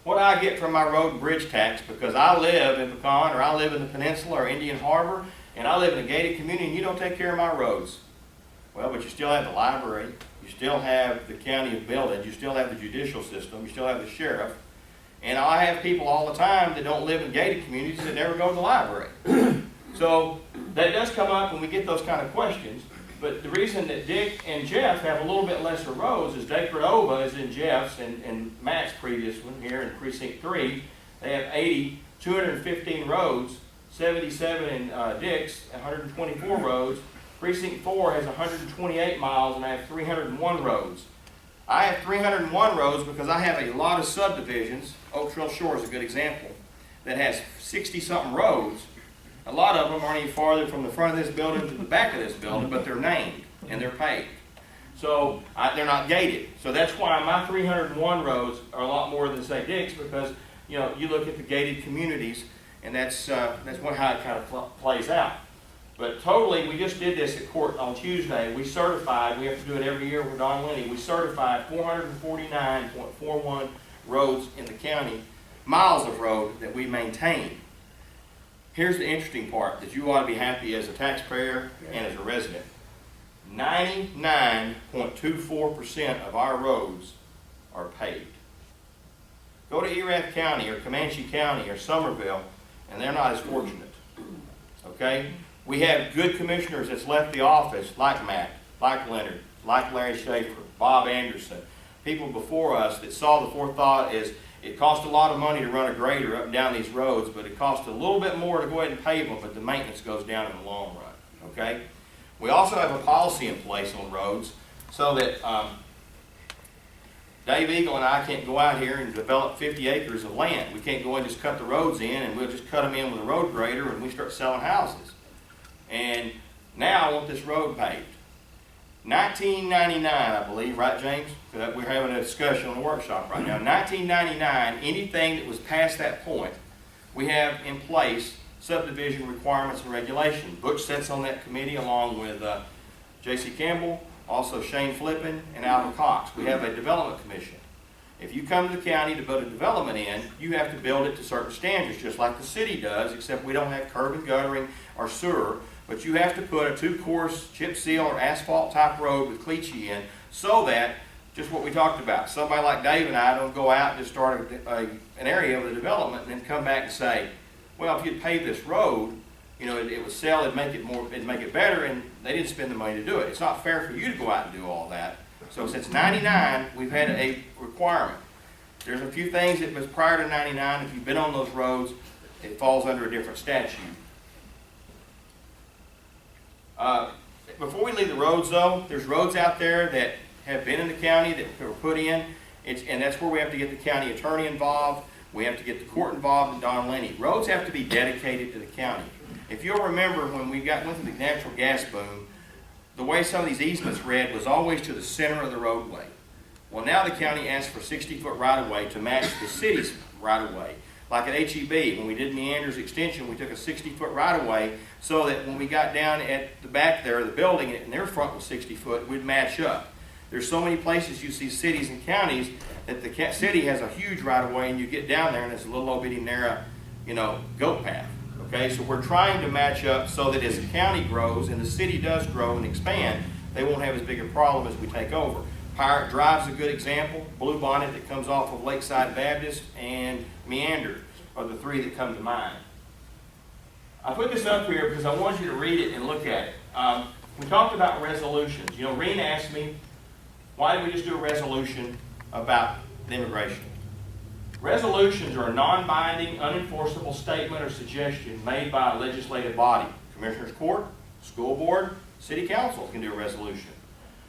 What do I get from my road and bridge tax? Because I live in Pecan or I live in the Peninsula or Indian Harbor and I live in a gated community and you don't take care of my roads. Well, but you still have the library, you still have the county of buildings, you still have the judicial system, you still have the sheriff. And I have people all the time that don't live in gated communities that never go to the library. So that does come up when we get those kind of questions. But the reason that Dick and Jeff have a little bit lesser roads is Dacordova is in Jeff's and Matt's previous one here in Precinct 3. They have 215 roads, 77 in Dick's, 124 roads. Precinct 4 has 128 miles and I have 301 roads. I have 301 roads because I have a lot of subdivisions. Oak Trail Shore is a good example that has 60-something roads. A lot of them aren't even farther from the front of this building to the back of this building, but they're named and they're paved. So they're not gated. So that's why my 301 roads are a lot more than, say, Dick's, because you look at the gated communities and that's how it kind of plays out. But totally, we just did this at court on Tuesday. We certified, we have to do it every year with Don Lenny, we certified 449.41 roads in the county, miles of road that we maintain. Here's the interesting part that you ought to be happy as a taxpayer and as a resident. 99.24% of our roads are paved. Go to Erath County or Comanche County or Somerville, and they're not as fortunate. Okay? We have good commissioners that's left the office, like Matt, like Leonard, like Larry Schaefer, Bob Anderson, people before us that saw the forethought is it costs a lot of money to run a grader up and down these roads, but it costs a little bit more to go ahead and pave them, but the maintenance goes down in the long run. Okay? We also have a policy in place on roads so that Dave Eagle and I can't go out here and develop 50 acres of land. We can't go and just cut the roads in and we'll just cut them in with a road grader and we start selling houses. And now I want this road paved. 1999, I believe, right, James? We're having a discussion on the workshop right now. 1999, anything that was past that point, we have in place subdivision requirements and regulation. Butch sits on that committee along with J.C. Campbell, also Shane Flippin, and Alvin Cox. We have a development commission. If you come to the county to put a development in, you have to build it to certain standards, just like the city does, except we don't have curb and guttering or sewer. But you have to put a 2-course chip seal or asphalt type road with cleachy in so that just what we talked about. Somebody like Dave and I don't go out and just start an area of the development and then come back and say, well, if you'd pave this road, you know, it would sell, it'd make it better, and they didn't spend the money to do it. It's not fair for you to go out and do all that. So since '99, we've had a requirement. There's a few things that was prior to '99. If you've been on those roads, it falls under a different statute. Before we leave the roads, though, there's roads out there that have been in the county that were put in, and that's where we have to get the county attorney involved. We have to get the court involved, and Don Lenny. Roads have to be dedicated to the county. If you'll remember, when we went through the natural gas boom, the way some of these easements read was always to the center of the roadway. Well, now the county asks for 60-foot right-of-way to match the city's right-of-way. Like at HEB, when we did Meanders Extension, we took a 60-foot right-of-way so that when we got down at the back there of the building and their front was 60 foot, we'd match up. There's so many places you see cities and counties that the city has a huge right-of-way, and you get down there and it's a little old bitty narrow, you know, goat path. Okay, so we're trying to match up so that as the county grows and the city does grow and expand, they won't have as big a problem as we take over. Pirate Drive's a good example. Blue Bonnet that comes off of Lakeside Baptist and Meander are the three that come to mind. I put this up here because I want you to read it and look at it. We talked about resolutions. You know, Reen asked me, why did we just do a resolution about the immigration? Resolutions are a non-binding, unenforceable statement or suggestion made by a legislative body. Commissioners Court, School Board, City Council can do a resolution.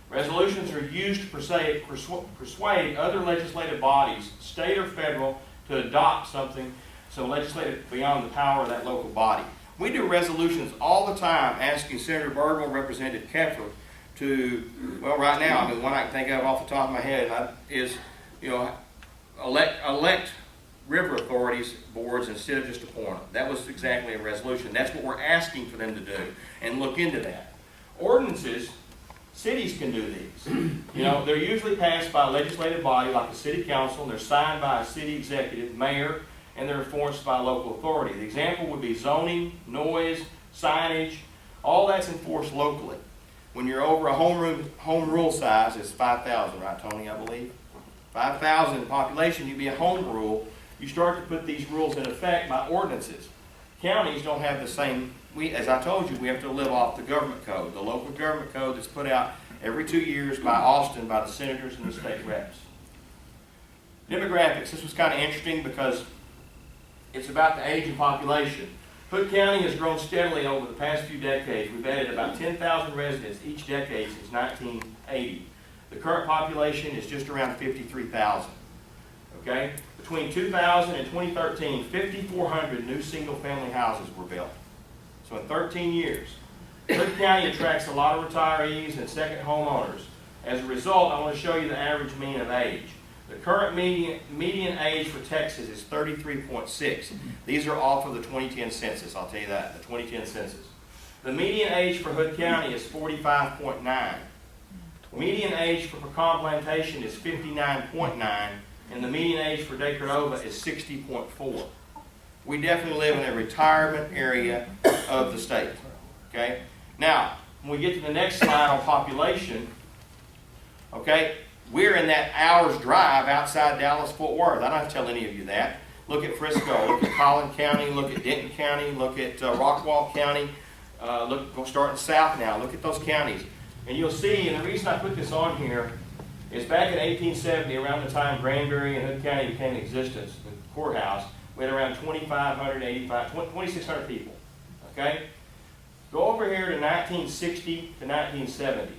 Resolutions are used to persuade other legislative bodies, state or federal, to adopt something so legislative beyond the power of that local body. We do resolutions all the time asking Senator Birdwell, Representative Keffer to, well, right now, I mean, one I can think of off the top of my head is, you know, elect river authorities boards instead of just appoint them. That was exactly a resolution. That's what we're asking for them to do, and look into that. Ordinances, cities can do these. You know, they're usually passed by a legislative body like the city council, and they're signed by a city executive, mayor, and they're enforced by a local authority. The example would be zoning, noise, signage, all that's enforced locally. When you're over a home rule size, it's 5,000, right, Tony, I believe? 5,000 in population, you'd be a home rule. You start to put these rules in effect by ordinances. Counties don't have the same, as I told you, we have to live off the government code, the local government code that's put out every 2 years by Austin, by the senators and the state reps. Demographics, this was kind of interesting because it's about the age and population. Hood County has grown steadily over the past few decades. We've added about 10,000 residents each decade since 1980. The current population is just around 53,000. Okay? Between 2000 and 2013, 5,400 new single-family houses were built. So in 13 years, Hood County attracts a lot of retirees and second homeowners. As a result, I want to show you the average mean of age. The current median age for Texas is 33.6. These are off of the 2010 census, I'll tell you that, the 2010 census. The median age for Hood County is 45.9. Median age for Pecan Plantation is 59.9, and the median age for Decordova is 60.4. We definitely live in a retirement area of the state. Okay? Now, when we get to the next slide on population, okay, we're in that hour's drive outside Dallas-Fort Worth. I don't have to tell any of you that. Look at Frisco, look at Collin County, look at Denton County, look at Rockwall County. Go starting south now. Look at those counties. And you'll see, and the reason I put this on here is back in 1870, around the time Granbury and Hood County became in existence, the courthouse, we had around 2,600 people. Okay? Go over here to 1960 to 1970.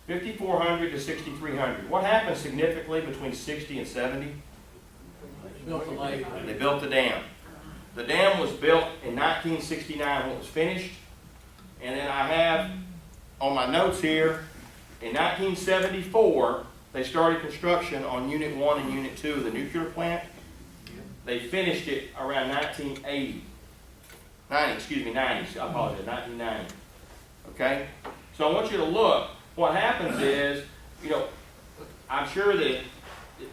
5,400 to 6,300. What happened significantly between 60 and 70? They built the dam. The dam was built in 1969 when it was finished. And then I have on my notes here, in 1974, they started construction on Unit 1 and Unit 2 of the nuclear plant. They finished it around 1990, I apologize, 1990. Okay? So I want you to look. What happens is, you know, I'm sure that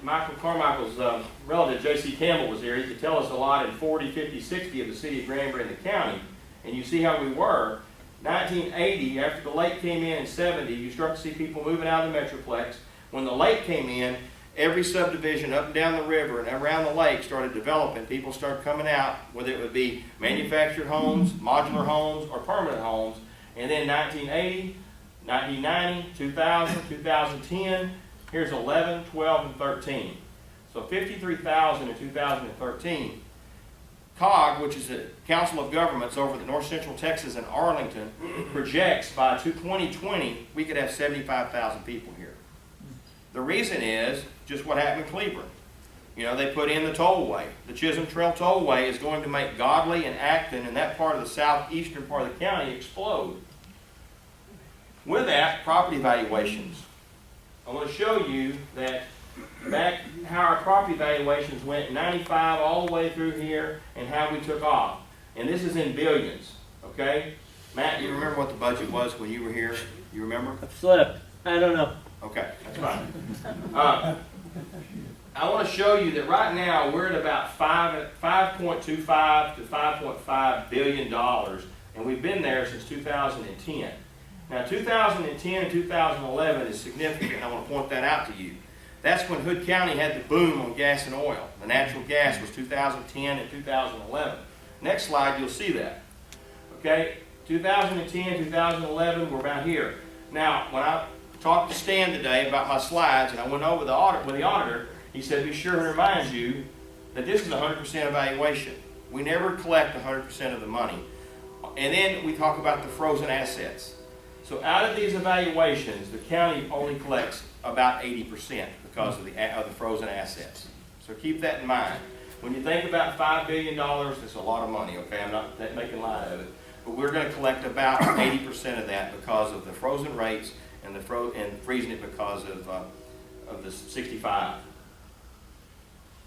Michael Carmichael's relative, J.C. Campbell, was there. He could tell us a lot in 40, 50, 60 of the city of Granbury and the county. And you see how we were. 1980, after the lake came in 70, you start to see people moving out of the Metroplex. When the lake came in, every subdivision up and down the river and around the lake started developing. People started coming out, whether it would be manufactured homes, modular homes, or permanent homes. And then 1980, 1990, 2000, 2010, here's 11, 12, and 13. So 53,000 in 2013. COG, which is the Council of Governments over the North Central Texas and Arlington, projects by 2020 we could have 75,000 people here. The reason is just what happened in Cleveland. You know, they put in the tollway. The Chisholm Trail Tollway is going to make Godley and Acton and that part of the southeastern part of the county explode. With that, property valuations. I want to show you that back how our property valuations went in 95 all the way through here and how we took off. And this is in billions, okay? Matt, you remember what the budget was when you were here? You remember? I've slept. I don't know. Okay, that's fine. I want to show you that right now we're at about $5.25 to $5.5 billion, and we've been there since 2010. Now, 2010 and 2011 is significant. I want to point that out to you. That's when Hood County had the boom on gas and oil. The natural gas was 2010 and 2011. Next slide, you'll see that. Okay, 2010, 2011, we're about here. Now, when I talked to Stan today about my slides, and I went over with the auditor, he said, be sure to remind you that this is 100% evaluation. We never collect 100% of the money. And then we talk about the frozen assets. So out of these evaluations, the county only collects about 80% because of the frozen assets. So keep that in mind. When you think about $5 billion, it's a lot of money, okay? I'm not making light of it. But we're going to collect about 80% of that because of the frozen rates and freezing it because of the 65.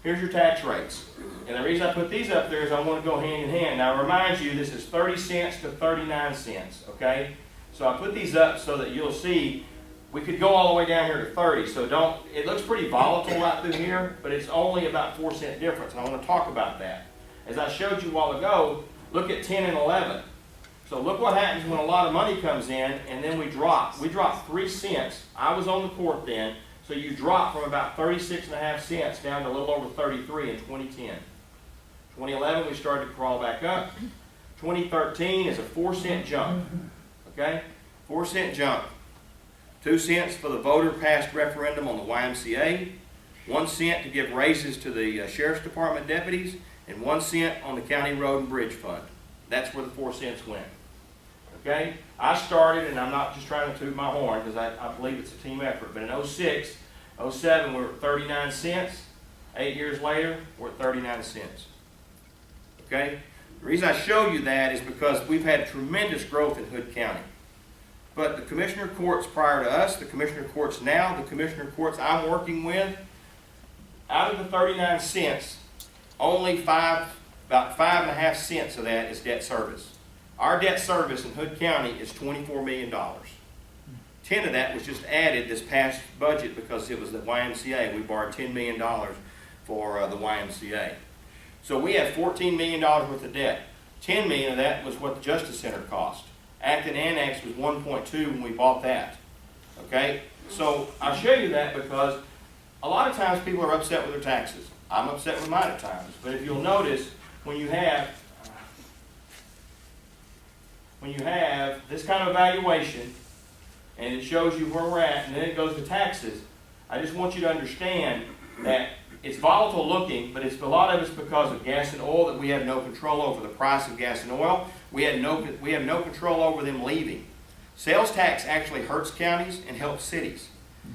Here's your tax rates. And the reason I put these up there is I want to go hand in hand. Now, I remind you, this is 30 cents to 39 cents, okay? So I put these up so that you'll see we could go all the way down here to 30. So it looks pretty volatile right through here, but it's only about 4 cent difference. I want to talk about that. As I showed you a while ago, look at 10 and 11. So look what happens when a lot of money comes in and then we drop. We dropped 3 cents. I was on the court then. So you drop from about 36.5 cents down to a little over 33 in 2010. 2011, we started to crawl back up. 2013 is a 4 cent jump. Okay? 4 cent jump. 2 cents for the voter passed referendum on the YMCA. 1 cent to give raises to the Sheriff's Department deputies. And 1 cent on the County Road and Bridge Fund. That's where the 4 cents went. Okay? I started, and I'm not just trying to toot my horn because I believe it's a team effort, but in 06, 07, we were at 39 cents. 8 years later, we're at 39 cents. Okay? The reason I show you that is because we've had tremendous growth in Hood County. But the commissioner courts prior to us, the commissioner courts now, the commissioner courts I'm working with, out of the 39 cents, only about 5.5 cents of that is debt service. Our debt service in Hood County is $24 million. 10 of that was just added this past budget because it was the YMCA. We borrowed $10 million for the YMCA. So we have $14 million worth of debt. $10 million of that was what the Justice Center cost. Acton Annex was 1.2 when we bought that. Okay? So I show you that because a lot of times people are upset with their taxes. I'm upset with mine at times. But if you'll notice, when you have this kind of evaluation, and it shows you where we're at, and then it goes to taxes, I just want you to understand that it's volatile looking, but a lot of it's because of gas and oil that we have no control over. The price of gas and oil, we have no control over them leaving. Sales tax actually hurts counties and helps cities.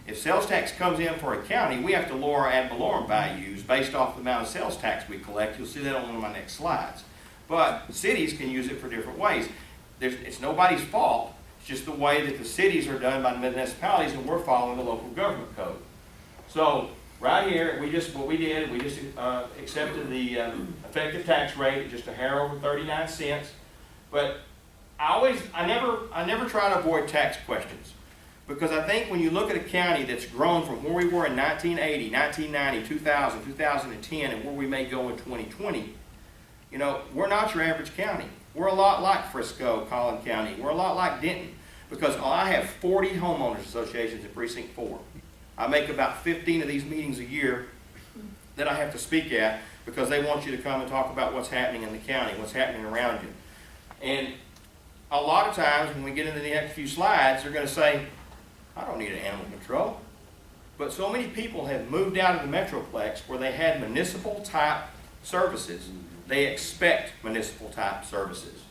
If sales tax comes in for a county, we have to lower our ad valorem values based off the amount of sales tax we collect. You'll see that on one of my next slides. But cities can use it for different ways. It's nobody's fault. It's just the way that the cities are done by the municipalities, and we're following the local government code. So right here, we just accepted the effective tax rate, just a hair over 39 cents. But I never try to avoid tax questions, because I think when you look at a county that's grown from where we were in 1980, 1990, 2000, 2010, and where we may go in 2020, you know, we're not your average county. We're a lot like Frisco, Collin County. We're a lot like Denton, because I have 40 homeowners associations in Precinct 4. I make about 15 of these meetings a year that I have to speak at because they want you to come and talk about what's happening in the county, what's happening around you. And a lot of times when we get into the next few slides, they're going to say, I don't need an animal control. But so many people have moved out of the Metroplex where they had municipal type services. They expect municipal type services.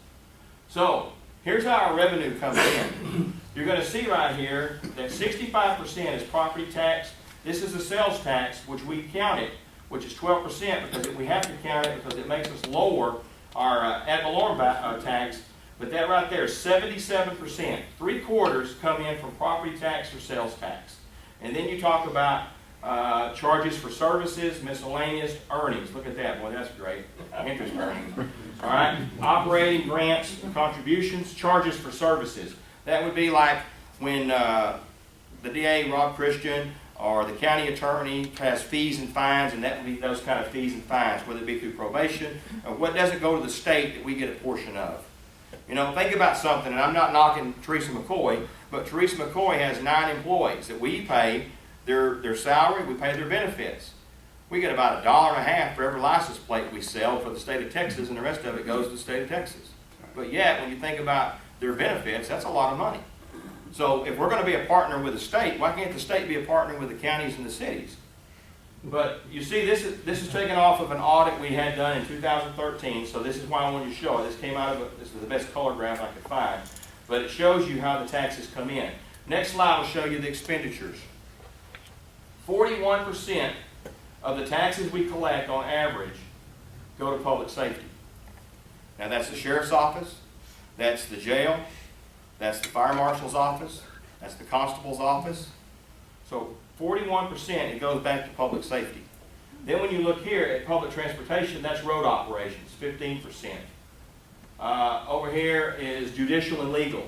So here's how our revenue comes in. You're going to see right here that 65% is property tax. This is the sales tax, which we counted, which is 12% because we have to count it because it makes us lower our ad valorem tax. But that right there is 77%. 3/4 come in from property tax or sales tax. And then you talk about charges for services, miscellaneous earnings. Look at that, boy, that's great. Interest earnings. All right, operating grants, contributions, charges for services. That would be like when the DA, Rob Christian, or the county attorney has fees and fines, and that would be those kind of fees and fines, whether it be through probation, or what doesn't go to the state that we get a portion of. You know, think about something, and I'm not knocking Teresa McCoy, but Teresa McCoy has 9 employees that we pay their salary, we pay their benefits. We get about $1.50 for every license plate we sell for the state of Texas, and the rest of it goes to the state of Texas. But yet, when you think about their benefits, that's a lot of money. So if we're going to be a partner with the state, why can't the state be a partner with the counties and the cities? But you see, this is taken off of an audit we had done in 2013, so this is why I wanted to show it. This came out of, this is the best color graph I could find, but it shows you how the taxes come in. Next slide will show you the expenditures. 41% of the taxes we collect on average go to public safety. Now that's the sheriff's office, that's the jail, that's the fire marshal's office, that's the constable's office. So 41% it goes back to public safety. Then when you look here at public transportation, that's road operations, 15%. Over here is judicial and legal.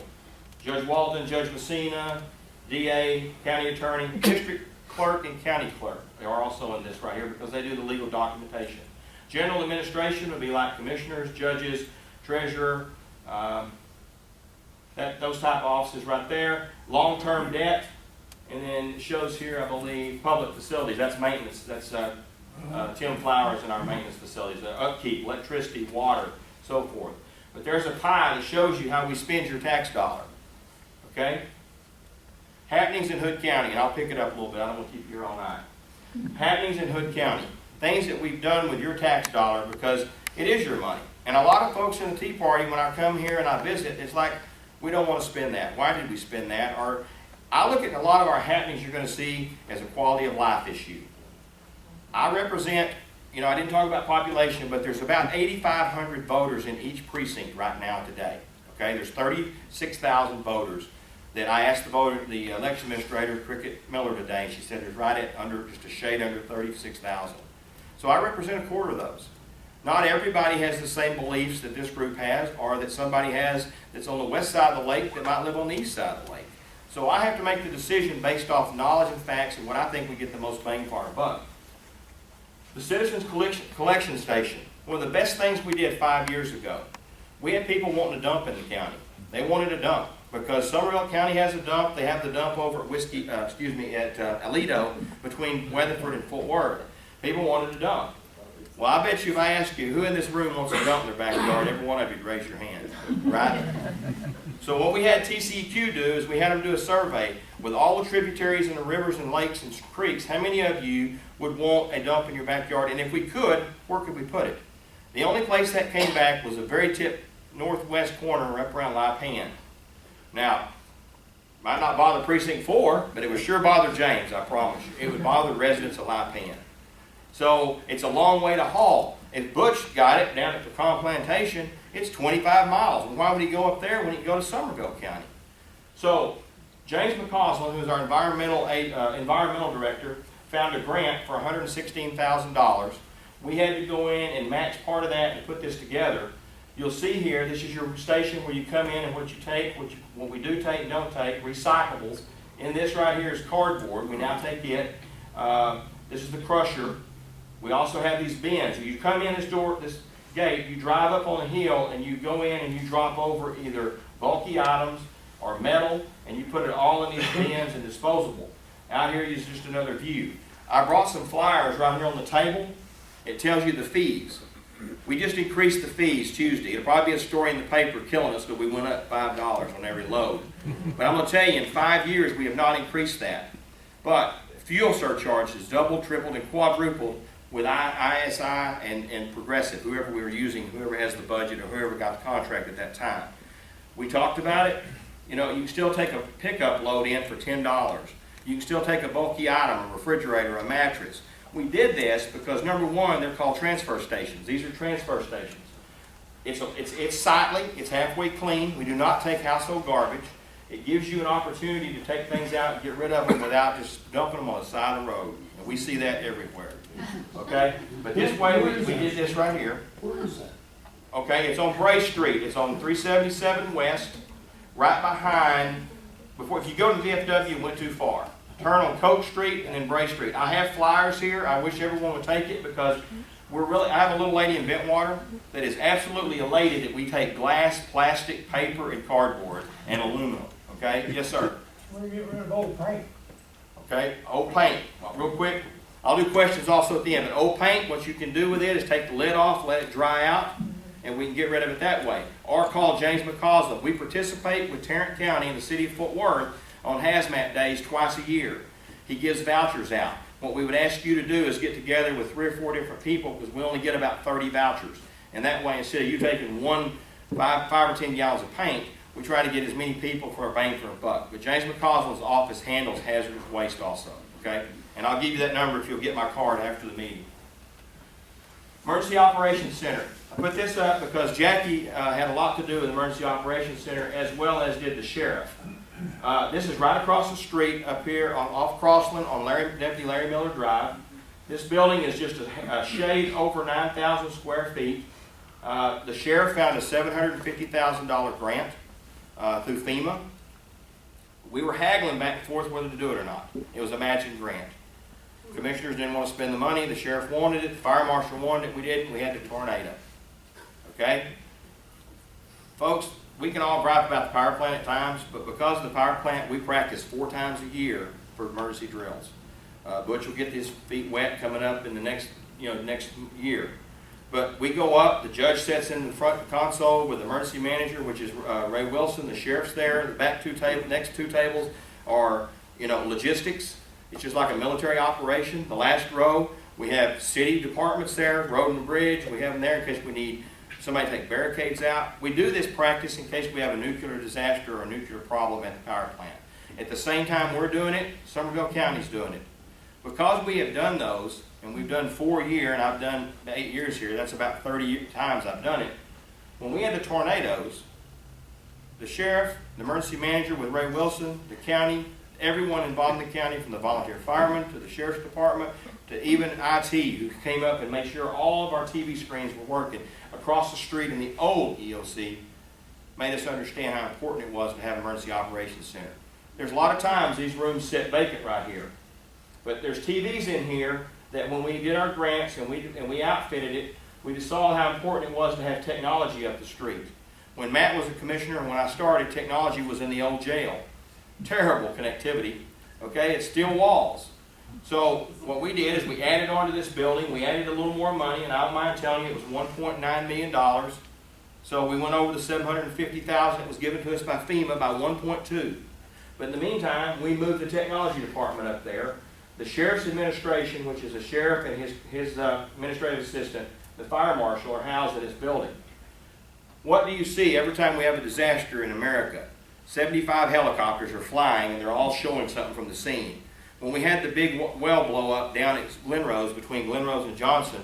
Judge Walton, Judge Messina, DA, county attorney, district clerk, and county clerk. They are also in this right here because they do the legal documentation. General administration would be like commissioners, judges, treasurer, those type of offices right there. Long-term debt, and then it shows here, I believe, public facilities. That's maintenance. That's Tim Flowers in our maintenance facilities. Upkeep, electricity, water, so forth. But there's a pie that shows you how we spend your tax dollar. Okay? Happenings in Hood County, and I'll pick it up a little bit. I don't want to keep you here all night. Happenings in Hood County. Things that we've done with your tax dollar because it is your money. And a lot of folks in the Tea Party, when I come here and I visit, it's like, we don't want to spend that. Why did we spend that? Or I look at a lot of our happenings you're going to see as a quality of life issue. I represent, you know, I didn't talk about population, but there's about 8,500 voters in each precinct right now today. Okay, there's 36,000 voters that I asked the election administrator, Cricket Miller, today, and she said there's right at under, just a shade under 36,000. So I represent a quarter of those. Not everybody has the same beliefs that this group has, or that somebody has that's on the west side of the lake that might live on the east side of the lake. So I have to make the decision based off knowledge and facts and what I think we get the most bang for our buck. The Citizens Collection Station, one of the best things we did 5 years ago. We had people wanting to dump in the county. They wanted to dump because Summerville County has a dump. They have the dump over at Aledo between Weatherford and Fort Worth. People wanted to dump. Well, I bet you if I ask you who in this room wants to dump in their backyard, every one of you would raise your hand, right? So what we had TCEQ do is we had them do a survey with all the tributaries and the rivers and lakes and creeks. How many of you would want a dump in your backyard? And if we could, where could we put it? The only place that came back was the very tip northwest corner up around Lipan. Now, might not bother Precinct 4, but it would sure bother James, I promise you. It would bother the residents of Lipan. So it's a long way to haul. If Butch got it down at the Pecan Plantation, it's 25 miles. And why would he go up there when he can go to Somerville County? So James McCausland, who is our environmental director, found a grant for $116,000. We had to go in and match part of that and put this together. You'll see here, this is your station where you come in and what you take, what we do take and don't take, recyclables. And this right here is cardboard. We now take it. This is the crusher. We also have these bins. You come in this gate, you drive up on a hill, and you go in and you drop over either bulky items or metal, and you put it all in these bins and disposable. Out here is just another view. I brought some flyers right here on the table. It tells you the fees. We just increased the fees Tuesday. It'll probably be a story in the paper killing us because we went up $5 on every load. But I'm going to tell you, in 5 years, we have not increased that. But fuel surcharge has doubled, tripled, and quadrupled with ISI and Progressive, whoever we were using, whoever has the budget or whoever got the contract at that time. We talked about it. You know, you can still take a pickup load in for $10. You can still take a bulky item, a refrigerator, a mattress. We did this because, number one, they're called transfer stations. These are transfer stations. It's sightly. It's halfway clean. We do not take household garbage. It gives you an opportunity to take things out and get rid of them without just dumping them on the side of the road. And we see that everywhere. Okay? But this way, we did this right here. Where is that? Okay, it's on Bray Street. It's on 377 West, right behind, if you go to the VFW, you went too far. Turn on Coke Street and then Bray Street. I have flyers here. I wish everyone would take it because I have a little lady in Bentwater that is absolutely elated that we take glass, plastic, paper, and cardboard and aluminum. Okay? Yes, sir. We're gonna get rid of old paint. Okay? Old paint. Real quick. I'll do questions also at the end. But old paint, what you can do with it is take the lid off, let it dry out, and we can get rid of it that way. Or call James McCausland. We participate with Tarrant County and the city of Fort Worth on hazmat days twice a year. He gives vouchers out. What we would ask you to do is get together with 3 or 4 different people because we only get about 30 vouchers. And that way, instead of you taking 5 or 10 gallons of paint, we try to get as many people for a bang for a buck. But James McCausland's office handles hazardous waste also. Okay? And I'll give you that number if you'll get my card after the meeting. Emergency Operations Center. I put this up because Jackie had a lot to do with the Emergency Operations Center as well as did the sheriff. This is right across the street up here off Crossland on Deputy Larry Miller Drive. This building is just a shade over 9,000 square feet. The sheriff found a $750,000 grant through FEMA. We were haggling back and forth whether to do it or not. It was a matching grant. Commissioners didn't want to spend the money. The sheriff wanted it. The fire marshal wanted it. We didn't. We had the tornado. Okay? Folks, we can all gripe about the power plant at times, but because of the power plant, we practice 4 times a year for emergency drills. Butch will get his feet wet coming up in the next year. But we go up, the judge sits in the front console with the emergency manager, which is Ray Wilson, the sheriff's there. The next 2 tables are, logistics. It's just like a military operation. The last row, we have city departments there, road and bridge. We have them there in case we need somebody to take barricades out. We do this practice in case we have a nuclear disaster or a nuclear problem at the power plant. At the same time we're doing it, Somerville County's doing it. Because we have done those, and we've done 4 a year, and I've done 8 years here, that's about 30 times I've done it. When we had the tornadoes, the sheriff, the emergency manager with Ray Wilson, the county, everyone involved in the county, from the volunteer firemen to the sheriff's department to even IT, who came up and made sure all of our TV screens were working across the street in the old EOC, made us understand how important it was to have an emergency operations center. There's a lot of times these rooms sit vacant right here. But there's TVs in here that when we did our grants and we outfitted it, we just saw how important it was to have technology up the street. When Matt was a commissioner and when I started, technology was in the old jail. Terrible connectivity. Okay, it's steel walls. So what we did is we added on to this building. We added a little more money, and I don't mind telling you it was $1.9 million. So we went over the $750,000 that was given to us by FEMA by 1.2. But in the meantime, we moved the technology department up there. The sheriff's administration, which is the sheriff and his administrative assistant, the fire marshal, are housed in this building. What do you see every time we have a disaster in America? 75 helicopters are flying, and they're all showing something from the scene. When we had the big well blow up down at Glenrose, between Glenrose and Johnson,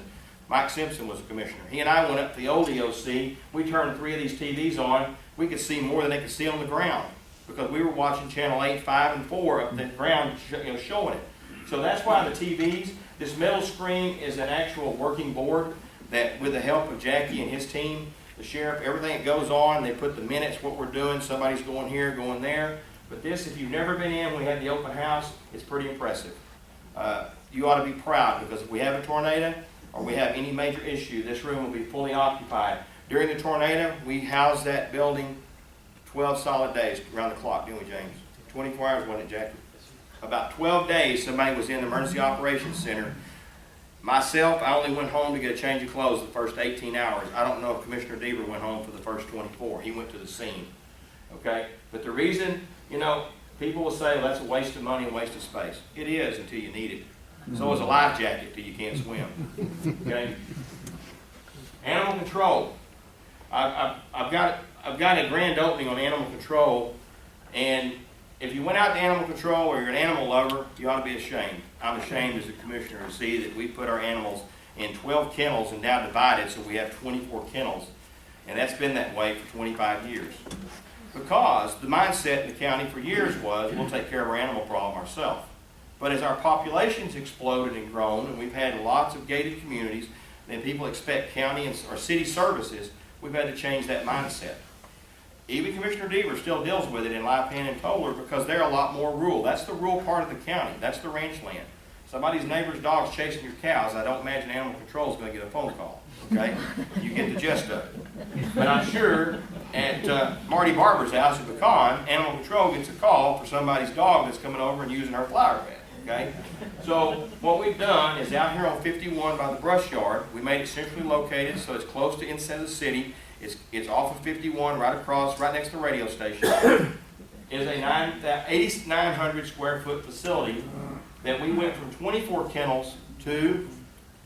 Mike Simpson was a commissioner. He and I went up to the old EOC. We turned 3 of these TVs on. We could see more than they could see on the ground because we were watching channel 8, 5, and 4 up the ground, showing it. So that's why the TVs, this middle screen is an actual working board that, with the help of Jackie and his team, the sheriff, everything that goes on, they put the minutes, what we're doing, somebody's going here, going there. But this, if you've never been in, we had the open house, it's pretty impressive. You ought to be proud because if we have a tornado or we have any major issue, this room will be fully occupied. During the tornado, we housed that building 12 solid days around the clock, didn't we, James? 24 hours, wasn't it, Jackie? about 12 days, somebody was in the emergency operations center. Myself, I only went home to get a change of clothes the first 18 hours. I don't know if Commissioner Deaver went home for the first 24. He went to the scene. Okay? But the reason, you know, people will say, well, that's a waste of money and waste of space. It is until you need it. So is a life jacket till you can't swim. Okay? Animal control. I've got a grand opening on animal control, and if you went out to animal control or you're an animal lover, you ought to be ashamed. I'm ashamed as a commissioner to see that we put our animals in 12 kennels and now divided so we have 24 kennels. And that's been that way for 25 years. Because the mindset in the county for years was, we'll take care of our animal problem ourselves. But as our population's exploded and grown, and we've had lots of gated communities, and people expect county or city services, we've had to change that mindset. Even Commissioner Deaver still deals with it in Lipan and Toller because they're a lot more rural. That's the rural part of the county. That's the ranch land. Somebody's neighbor's dog's chasing your cows, I don't imagine animal control is going to get a phone call. Okay? You get the gist of it. But I'm sure at Marty Barber's house in Pecan, animal control gets a call for somebody's dog that's coming over and using our flower bed. Okay? So what we've done is out here on 51 by the brush yard, we made it centrally located so it's close to inside the city. It's off of 51, right across, right next to the radio station. Is a 8,900 square foot facility that we went from 24 kennels to,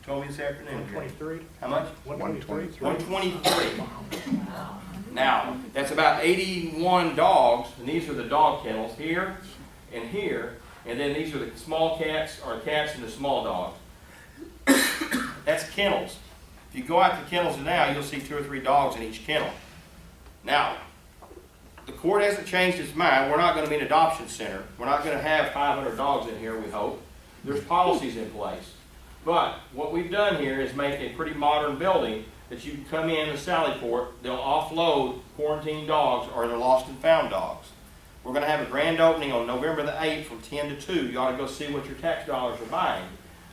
told me this afternoon. 123. How much? 123. 123. Now, that's about 81 dogs, and these are the dog kennels here and here, and then these are the small cats, or cats and the small dogs. That's kennels. If you go out to kennels now, you'll see 2 or 3 dogs in each kennel. Now, the court hasn't changed its mind. We're not going to be an adoption center. We're not going to have 500 dogs in here, we hope. There's policies in place. But what we've done here is make a pretty modern building that you can come in the Sallyport, they'll offload quarantined dogs or their lost and found dogs. We're going to have a grand opening on November the 8th from 10 to 2. You ought to go see what your tax dollars are buying.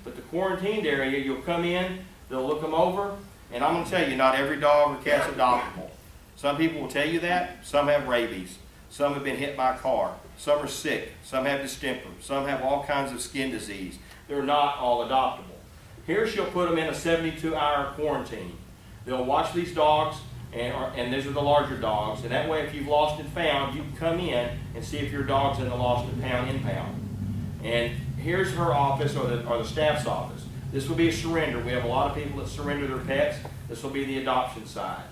But the quarantined area, you'll come in, they'll look them over, and I'm going to tell you, not every dog or cat's adoptable. Some people will tell you that. Some have rabies. Some have been hit by a car. Some are sick. Some have distemper. Some have all kinds of skin disease. They're not all adoptable. Here she'll put them in a 72-hour quarantine. They'll watch these dogs, and these are the larger dogs, and that way if you've lost and found, you can come in and see if your dog's in the lost and found impound. And here's her office, or the staff's office. This will be a surrender. We have a lot of people that surrender their pets. This will be the adoption side.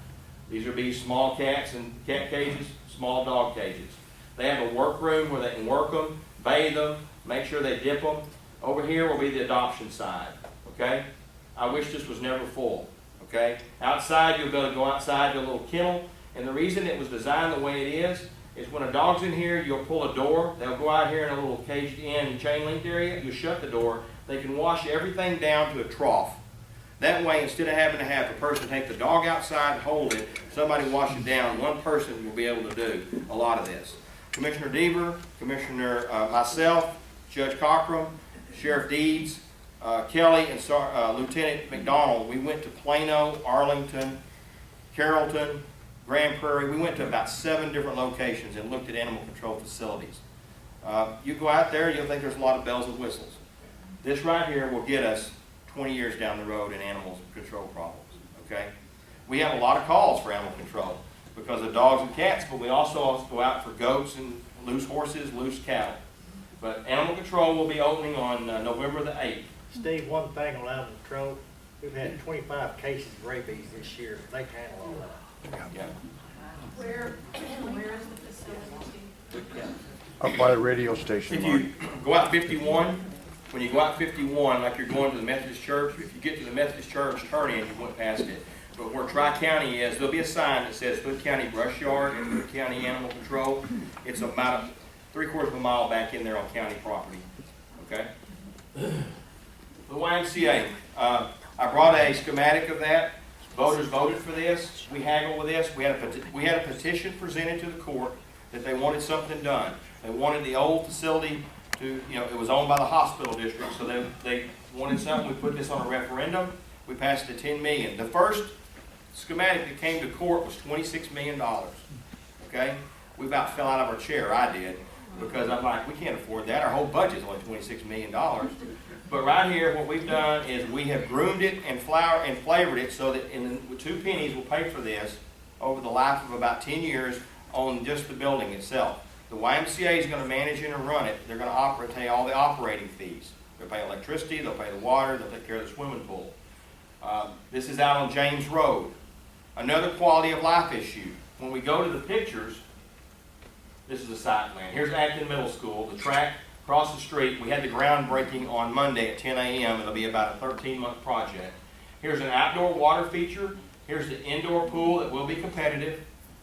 These will be small cats and cat cages, small dog cages. They have a workroom where they can work them, bathe them, make sure they dip them. Over here will be the adoption side, okay? I wish this was never full, okay? Outside, you'll be able to go outside to a little kennel, and the reason it was designed the way it is when a dog's in here, you'll pull a door, they'll go out here in a little caged-in chain linked area, you shut the door, they can wash everything down to a trough. That way, instead of having to have a person take the dog outside and hold it, somebody wash it down, one person will be able to do a lot of this. Commissioner Deaver, Commissioner myself, Judge Cockrum, Sheriff Deeds, Kelly, and Lieutenant McDonald, we went to Plano, Arlington, Carrollton, Grand Prairie. We went to about 7 different locations and looked at animal control facilities. You go out there, you'll think there's a lot of bells and whistles. This right here will get us 20 years down the road in animal control problems, okay? We have a lot of calls for animal control because of dogs and cats, but we also go out for goats and loose horses, loose cattle. But animal control will be opening on November the 8th. Steve, one thing on animal control, we've had 25 cases of rabies this year. They can handle all that. Yeah. Where is the facility? Up by the radio station. If you go out 51, when you go out 51, like you're going to the Methodist Church, if you get to the Methodist Church, turn in, you went past it. But where Tri-County is, there'll be a sign that says Hood County Brush Yard and Hood County Animal Control. It's about 3/4 of a mile back in there on county property. Okay? The YMCA. I brought a schematic of that. Voters voted for this. We haggled with this. We had a petition presented to the court that they wanted something done. They wanted the old facility to, it was owned by the hospital district, so they wanted something. We put this on a referendum. We passed the $10 million. The first schematic that came to court was $26 million. Okay? We about fell out of our chair. I did. because I'm like, we can't afford that. Our whole budget's only $26 million. But right here, what we've done is we have groomed it and flavored it so that with 2 pennies we'll pay for this over the life of about 10 years on just the building itself. The YMCA is going to manage it and run it. They're going to pay all the operating fees. They'll pay electricity, they'll pay the water, they'll take care of the swimming pool. This is out on James Road. Another quality of life issue. When we go to the pictures, this is a site plan. Here's Acton Middle School, the track across the street. We had the groundbreaking on Monday at 10 a.m. It'll be about a 13-month project. Here's an outdoor water feature. Here's the indoor pool that will be competitive,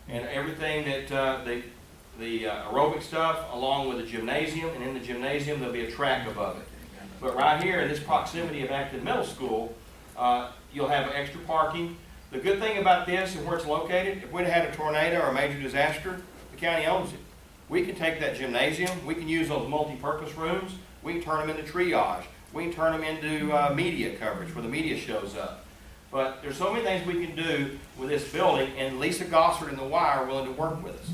and everything that the aerobic stuff, along with the gymnasium, and in the gymnasium there'll be a track above it. But right here in this proximity of Acton Middle School, you'll have extra parking. The good thing about this and where it's located, if we'd had a tornado or a major disaster, the county owns it. We can take that gymnasium, we can use those multi-purpose rooms, we can turn them into triage, we can turn them into media coverage where the media shows up. But there's so many things we can do with this building, and Lisa Gossard and the Y are willing to work with us.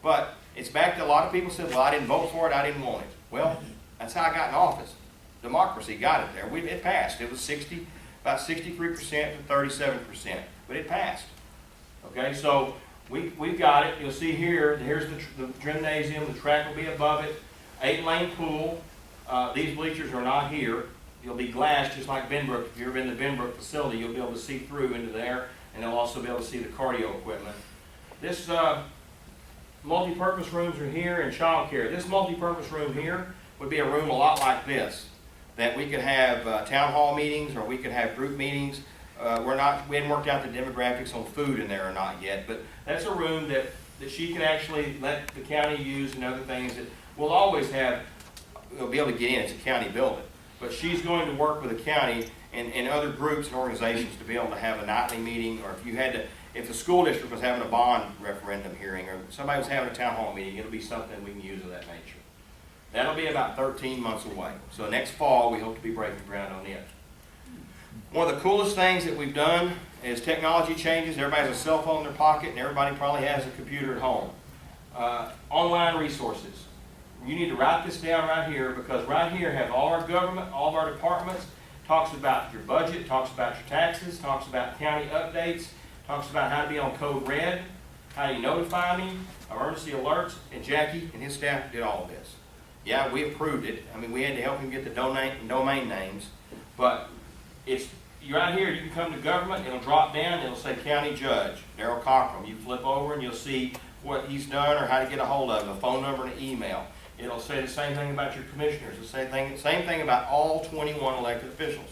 But it's back to a lot of people said, well, I didn't vote for it, I didn't want it. Well, that's how I got in office. Democracy got it there. It passed. It was about 63% to 37%, but it passed. Okay, so we've got it. You'll see here, here's the gymnasium, the track will be above it, 8-lane pool. These bleachers are not here. You'll be glass just like Benbrook. If you've ever been to the Benbrook facility, you'll be able to see through into there, and you'll also be able to see the cardio equipment. This multi-purpose rooms are here in child care. This multi-purpose room here would be a room a lot like this, that we could have town hall meetings, or we could have group meetings. We hadn't worked out the demographics on food in there or not yet, but that's a room that she can actually let the county use, and other things that we'll always have, we'll be able to get in. It's a county building. But she's going to work with the county and other groups and organizations to be able to have a nightly meeting, or if the school district was having a bond referendum hearing, or somebody was having a town hall meeting, it'll be something we can use of that nature. That'll be about 13 months away. So next fall, we hope to be breaking ground on it. One of the coolest things that we've done is technology changes. Everybody has a cell phone in their pocket, and everybody probably has a computer at home. Online resources. You need to write this down right here, because right here have all our government, all of our departments, talks about your budget, talks about your taxes, talks about county updates, talks about how to be on code red, how you notify me, emergency alerts, and Jackie and his staff did all of this. Yeah, we approved it. I mean, we had to help him get the domain names, but it's right here. You can come to government, it'll drop down, it'll say County Judge Darrell Cockrum. You flip over and you'll see what he's done or how to get a hold of him, a phone number and an email. It'll say the same thing about your commissioners, the same thing about all 21 elected officials.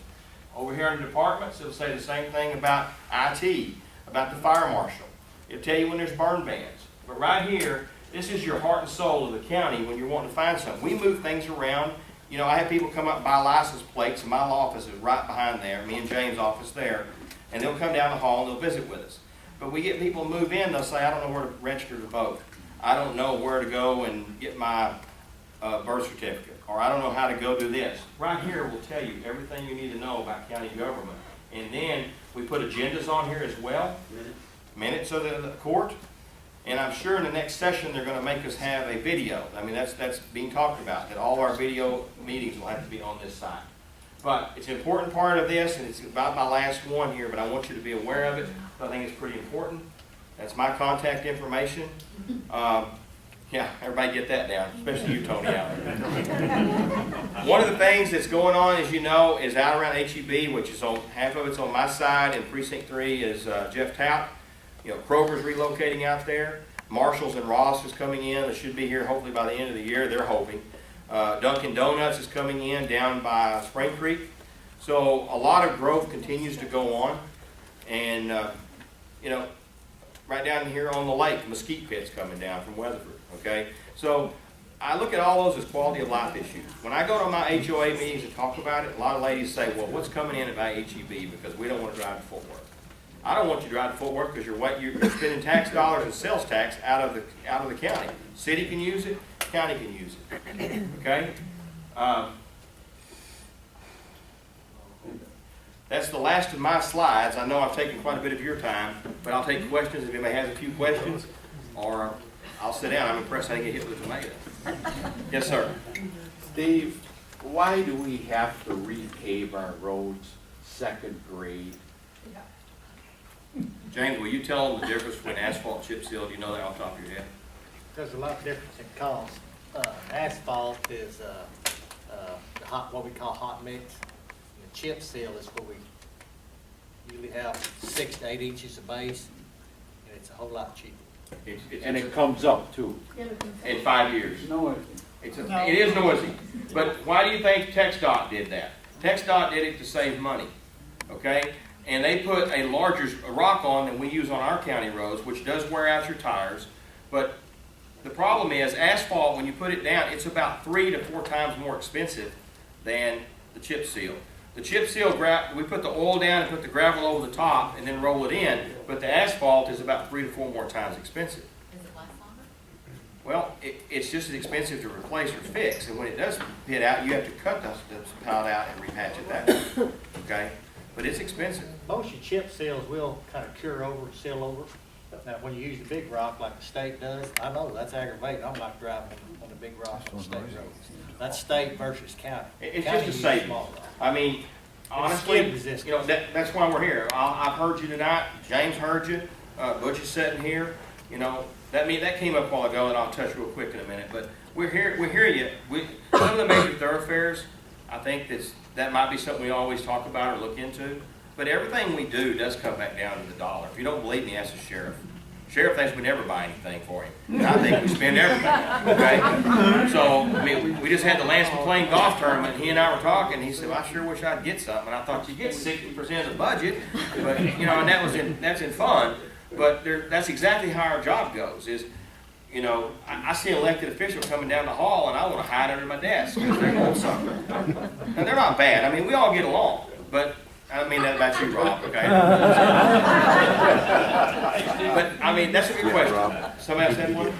Over here in the departments, it'll say the same thing about IT, about the fire marshal. It'll tell you when there's burn bans. But right here, this is your heart and soul of the county when you're wanting to find something. We move things around. You know, I have people come up and buy license plates, and my office is right behind there, me and James' office there, and they'll come down the hall and they'll visit with us. But we get people move in, they'll say, I don't know where to register to vote. I don't know where to go and get my birth certificate, or I don't know how to go do this. Right here will tell you everything you need to know about county government. And then we put agendas on here as well, minutes of the court, and I'm sure in the next session they're going to make us have a video. I mean, that's being talked about, that all our video meetings will have to be on this site. But it's an important part of this, and it's about my last one here, but I want you to be aware of it. I think it's pretty important. That's my contact information. Yeah, everybody get that down, especially you, Tony, out there. One of the things that's going on, as you know, is out around HEB, which is half of it's on my side, and Precinct 3 is Jeff Tout. You know, Kroger's relocating out there. Marshall's and Ross is coming in. They should be here hopefully by the end of the year. They're hoping. Dunkin' Donuts is coming in down by Spring Creek. So a lot of growth continues to go on. And, you know, right down here on the lake, the Mesquite Pit's coming down from Weatherford. Okay, so I look at all those as quality of life issues. When I go to my HOA meetings and talk about it, a lot of ladies say, well, what's coming in about HEB because we don't want to drive to Fort Worth. I don't want you to drive to Fort Worth because you're spending tax dollars and sales tax out of the county. City can use it, county can use it. Okay? That's the last of my slides. I know I've taken quite a bit of your time, but I'll take questions if anybody has a few questions, or I'll sit down. I'm impressed I didn't get hit with a tomato. Yes, sir. Dave, why do we have to repave our roads second grade? James, will you tell them the difference between asphalt and chip seal? Do you know that off the top of your head? There's a lot of difference in cost. Asphalt is, what we call hot mix. And the chip seal is where we usually have 6 to 8 inches of base, and it's a whole lot cheaper. And it comes up too. In 5 years. No, It is noisy. But why do you think TxDOT did that? TxDOT did it to save money, okay? And they put a larger rock on than we use on our county roads, which does wear out your tires. But the problem is asphalt, when you put it down, it's about 3 to 4 times more expensive than the chip seal. The chip seal, we put the oil down and put the gravel over the top and then roll it in, but the asphalt is about 3 to 4 more times expensive. Does it last longer? Well, it's just as expensive to replace or fix, and when it does pit out, you have to cut the pallet out and repatch it that way, okay? But it's expensive. Most of your chip seals will kind of cure over, seal over. Now, when you use the big rock like the state does, I know that's aggravating. I'm not driving on the big rocks on state roads. That's state versus county. It's County just a uses savings. small rock. I mean, honestly, skid resistant. you know, that's why we're here. I've heard you tonight. James heard you. Butch is sitting here. You know, that came up a while ago, and I'll touch real quick in a minute. But we hear you. Some of the major thoroughfares, I think that might be something we always talk about or look into. But everything we do does come back down to the dollar. If you don't believe me, ask the sheriff. Sheriff thinks we never buy anything for him. And I think we spend everything, okay? So, I mean, we just had the Lance McLean golf tournament, and he and I were talking, he said, well, I sure wish I'd get something. And I thought, you get 60% of the budget, but, you know, and that's in fun. But that's exactly how our job goes, is, you know, I see an elected official coming down the hall, and I want to hide under my desk because they want something. And they're not bad. I mean, we all get along, but I don't mean that about you, Rob, okay? But, I mean, that's a good question. Somebody else had one?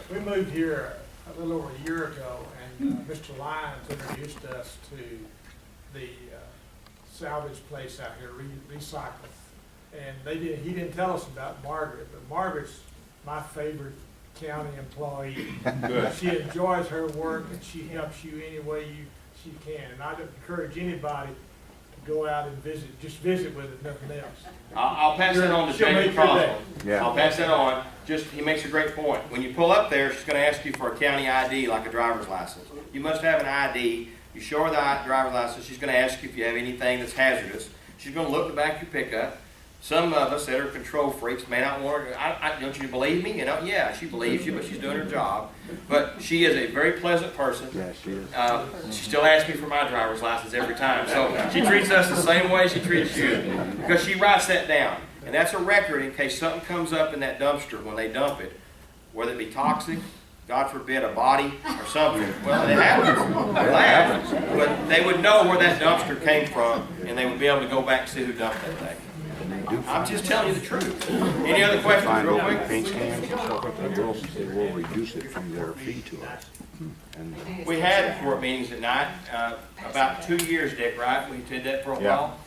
We moved here a little over a year ago, and Mr. Lyons introduced us to the salvage place out here, Recycle. And he didn't tell us about Margaret, but Margaret's my favorite county employee. Good. She enjoys her work, and she helps you any way she can. And I'd encourage anybody to go out and just visit with it, nothing else. I'll pass that on to She'll Jamie make your day. Croswell. Yeah. I'll pass that on. He makes a great point. When you pull up there, she's going to ask you for a county ID, like a driver's license. You must have an ID. You show her the driver's license. She's going to ask you if you have anything that's hazardous. She's going to look in the back of your pickup. Some of us that are control freaks may not want her. Don't you believe me? You know, yeah, she believes you, but she's doing her job. But she is a very pleasant person. Yeah, she is. She still asks me for my driver's license every time. So she treats us the same way she treats you, because she writes that down. And that's a record in case something comes up in that dumpster when they dump it, whether it be toxic, God forbid, a body or something. Well, it happens. It happens. But they would know where that dumpster came from, and they would be able to go back and see who dumped that thing. I'm just telling you the truth. Any other questions, Find real open quick? paint cans and stuff like that, they will reduce it from their fee to us. And We had court meetings at night, about 2 years, Dick, right? We did that for a Yeah. while.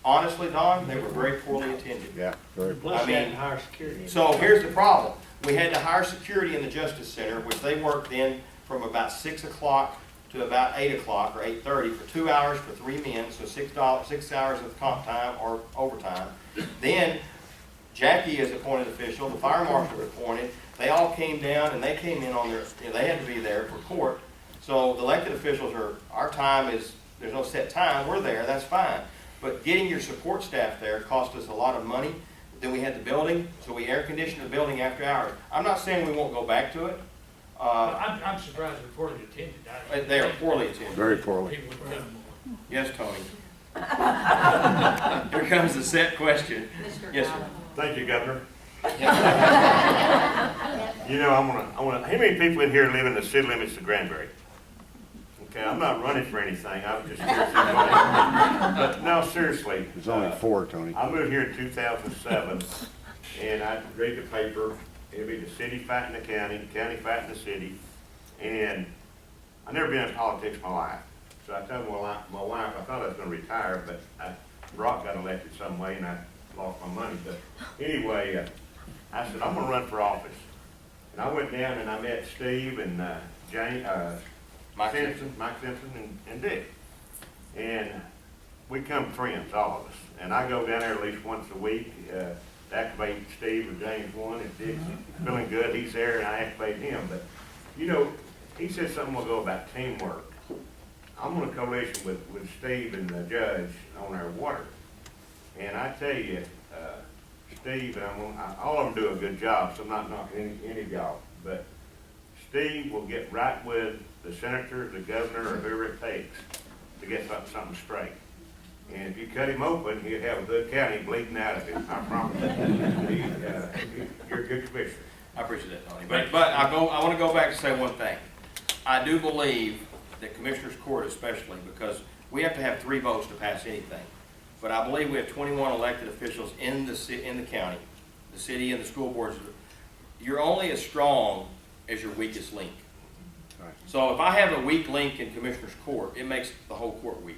Honestly, Don, they were very poorly attended. yeah, very. Plus, I you had mean, to hire security. So here's the problem. We had to hire security in the Justice Center, which they worked in from about 6 o'clock to about 8 o'clock or 8:30 for 2 hours for 3 men, so $6 hours of comp time or overtime. Then Jackie is appointed official, the fire marshal was appointed. They all came down and they came in on their, they had to be there for court. So the elected officials our time is, there's no set time, we're there, that's fine. But getting your support staff there cost us a lot of money. Then we had the building, so we air conditioned the building after hours. I'm not saying we won't go back to it. I'm surprised they're poorly attended. They are poorly attended. Very poorly. People would come more. Yes, Tony. Here comes the set question. Yes, sir. Thank you, Governor. You know, I want to, how many people in here live in the city limits of Granbury? Okay, I'm not running for anything, I was just curious. But no, seriously. There's only 4, Tony. I moved here in 2007, and I read the paper. It'd be the city fighting the county fighting the city, and I've never been in politics in my life. So I told my wife I thought I was going to retire, but Brock got elected some way, and I lost my money. But anyway, I said, I'm going to run for office. And I went down and I met Steve and Jane, Mike Mike Simpson and Dick. And we come friends, all of us. And I go down there at least once a week to activate Steve or James one. If Dick's feeling good, he's there and I activate him. But, you know, he said something a while ago about teamwork. I'm on a coalition with Steve and the judge on our water. And I tell you, Steve, and all of them do a good job, so I'm not knocking any of y'all. But Steve will get right with the senator, the governor, or whoever it takes to get something straight. And if you cut him open, he'll have a good county bleeding out of him, I promise you. You're a good commissioner. I appreciate that, Tony. But I want to go back and say one thing. I do believe that Commissioners Court especially, because we have to have 3 votes to pass anything. But I believe we have 21 elected officials in the county, the city and the school boards. You're only as strong as your weakest link. So if I have a weak link in Commissioners Court, it makes the whole court weak.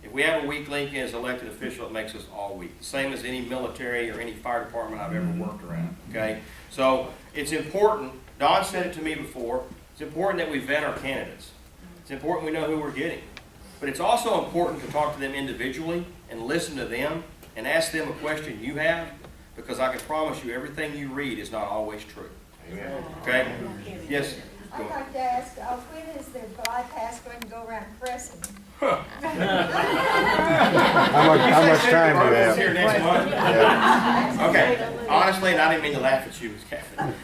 If we have a weak link as elected official, it makes us all weak. The same as any military or any fire department I've ever worked around, okay? So it's important, Don said it to me before, it's important that we vet our candidates. It's important we know who we're getting. But it's also important to talk to them individually and listen to them and ask them a question you have, because I can promise you everything you read is not always true. Amen. Okay? Yes? I'd like to ask, when is the bypass going to go around Crescent? How much time do you have? Here next month? Yeah. Okay, honestly, and I didn't mean to laugh at you, Ms. Catherine.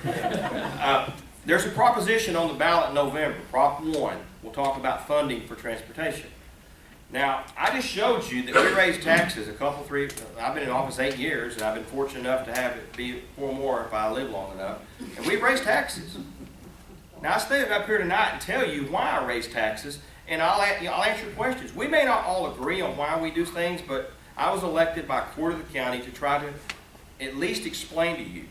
There's a proposition on the ballot in November, Prop 1, we'll talk about funding for transportation. Now, I just showed you that we raised taxes I've been in office 8 years, and I've been fortunate enough to have it be 4 more if I live long enough, and we've raised taxes. Now, I stand up here tonight and tell you why I raise taxes, and I'll answer questions. We may not all agree on why we do things, but I was elected by a court of the county to try to at least explain to you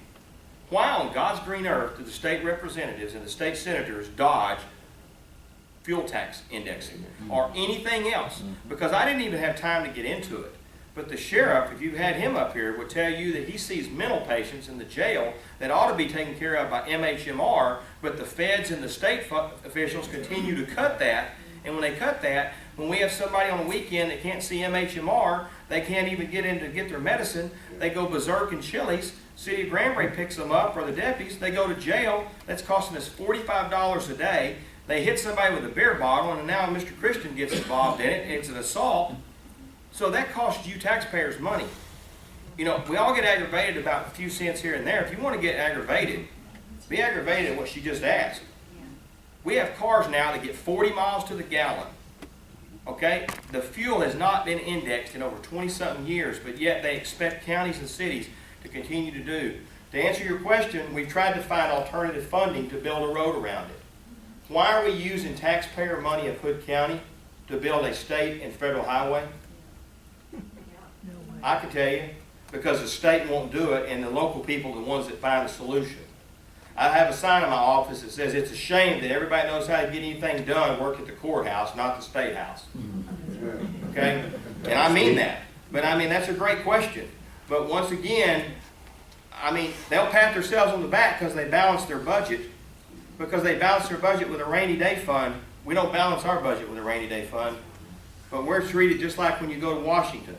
why on God's green earth do the state representatives and the state senators dodge fuel tax indexing or anything else, because I didn't even have time to get into it. But the sheriff, if you had him up here, would tell you that he sees mental patients in the jail that ought to be taken care of by MHMR, but the feds and the state officials continue to cut that. And when they cut that, when we have somebody on a weekend that can't see MHMR, they can't even get in to get their medicine, they go berserk in Chili's, City of Granbury picks them up, or the deputies, they go to jail, that's costing us $45 a day. They hit somebody with a beer bottle, and now Mr. Christian gets involved in it, it's an assault. So that costs you taxpayers money. You know, we all get aggravated about a few cents here and there. If you want to get aggravated, be aggravated at what she just asked. We have cars now that get 40 miles to the gallon. Okay? The fuel has not been indexed in over 20-something years, but yet they expect counties and cities to continue to do. To answer your question, we've tried to find alternative funding to build a road around it. Why are we using taxpayer money of Hood County to build a state and federal highway? I can tell you, because the state won't do it and the local people are the ones that find the solution. I have a sign in my office that says it's a shame that everybody knows how to get anything done work at the courthouse, not the state house. Okay? And I mean that. But I mean, that's a great question. But once again, I mean, they'll pat themselves on the back because they balance their budget. Because they balance their budget with a rainy day fund. We don't balance our budget with a rainy day fund. But we're treated just like when you go to Washington.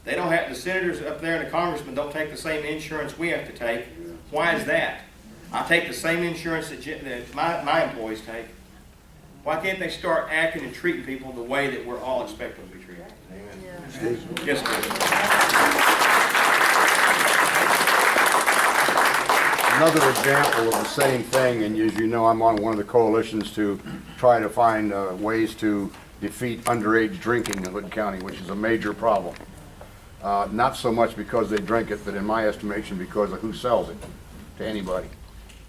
They don't have, the senators up there and the congressmen don't take the same insurance we have to take. Why is that? I take the same insurance that my employees take. Why can't they start acting and treating people the way that we're all expected to be treated? Amen. Yeah. Yes, please. Another example of the same thing, and as you know, I'm on one of the coalitions to try to find ways to defeat underage drinking in Hood County, which is a major problem. Not so much because they drink it, but in my estimation because of who sells it to anybody.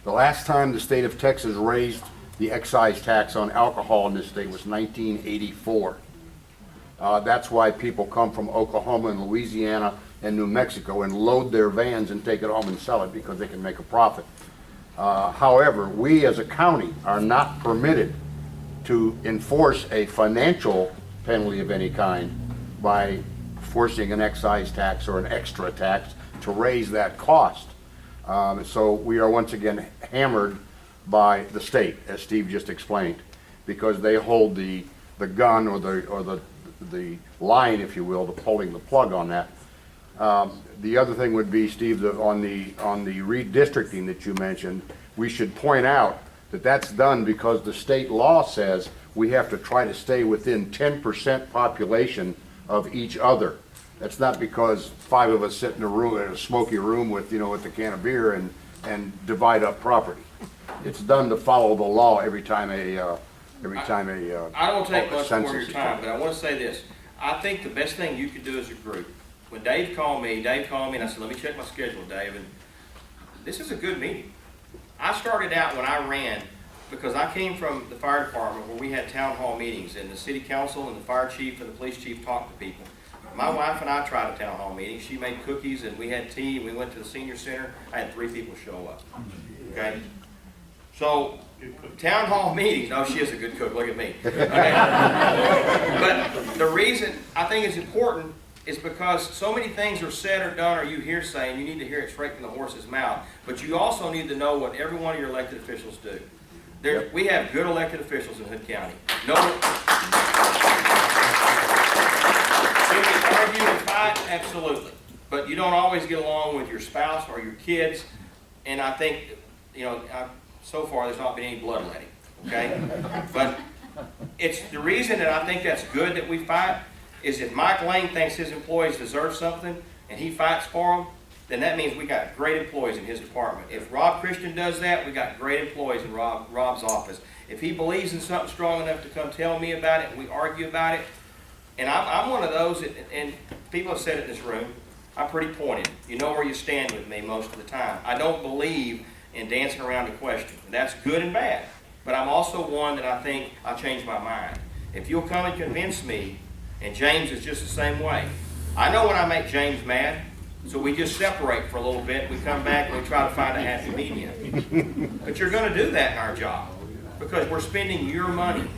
The last time the state of Texas raised the excise tax on alcohol in this state was 1984. That's why people come from Oklahoma and Louisiana and New Mexico and load their vans and take it home and sell it because they can make a profit. However, we as a county are not permitted to enforce a financial penalty of any kind by forcing an excise tax or an extra tax to raise that cost. So we are once again hammered by the state, as Steve just explained, because they hold the gun or the line, if you will, to pulling the plug on that. The other thing would be, Steve, on the redistricting that you mentioned, we should point out that that's done because the state law says we have to try to stay within 10% population of each other. That's not because 5 of us sit in a room, in a smoky room with, with a can of beer and divide up property. It's done to follow the law every time a I don't take much more of your census is time, done. but I want to say this. I think the best thing you could do as a group, when Dave called me and I said, let me check my schedule, Dave, and this is a good meeting. I started out when I ran, because I came from the fire department where we had town hall meetings, and the city council and the fire chief and the police chief talked to people. My wife and I tried a town hall meeting. She made cookies and we had tea and we went to the senior center. I had 3 people show up. Okay? So, town hall meetings, no, she is a good cook, look at me. Okay? But the reason I think it's important is because so many things are said or done or you hear saying, you need to hear it straight from the horse's mouth. But you also need to know what every one of your elected officials do. We have good elected officials in Hood County. Can we argue and fight? Absolutely. But you don't always get along with your spouse or your kids. And I think, so far there's not been any bloodletting, okay? But it's the reason that I think that's good that we fight is if Mike Lane thinks his employees deserve something and he fights for them, then that means we got great employees in his department. If Rob Christian does that, we got great employees in Rob's office. If he believes in something strong enough to come tell me about it and we argue about it, and I'm one of those, and people have said it in this room, I'm pretty pointed. You know where you stand with me most of the time. I don't believe in dancing around a question. That's good and bad. But I'm also one that I think I'll change my mind. If you'll come and convince me, and James is just the same way. I know when I make James mad, so we just separate for a little bit, we come back and we try to find a happy medium. But you're going to do that in our job, because we're spending your money.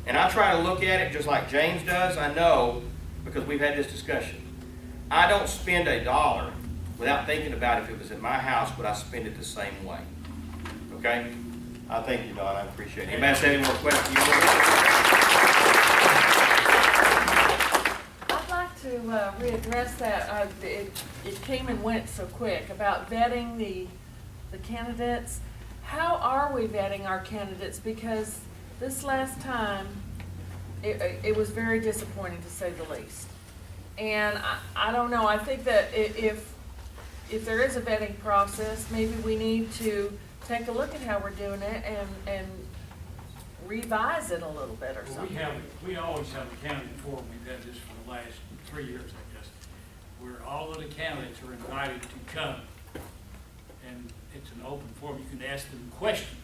And I try to look at it just like James does. I know, because we've had this discussion. I don't spend $1 without thinking about if it was in my house, would I spend it the same way? Okay? I thank you, Don. I appreciate it. Anybody else have any more questions? I'd like to readdress that. It came and went so quick about vetting the candidates. How are we vetting our candidates? Because this last time, it was very disappointing to say the least. And I don't know, I think that if there is a vetting process, maybe we need to take a look at how we're doing it and revise it a little bit or something. We always have a candidate forum. We've had this for the last 3 years, I guess, where all of the candidates are invited to come. And it's an open forum. You can ask them questions.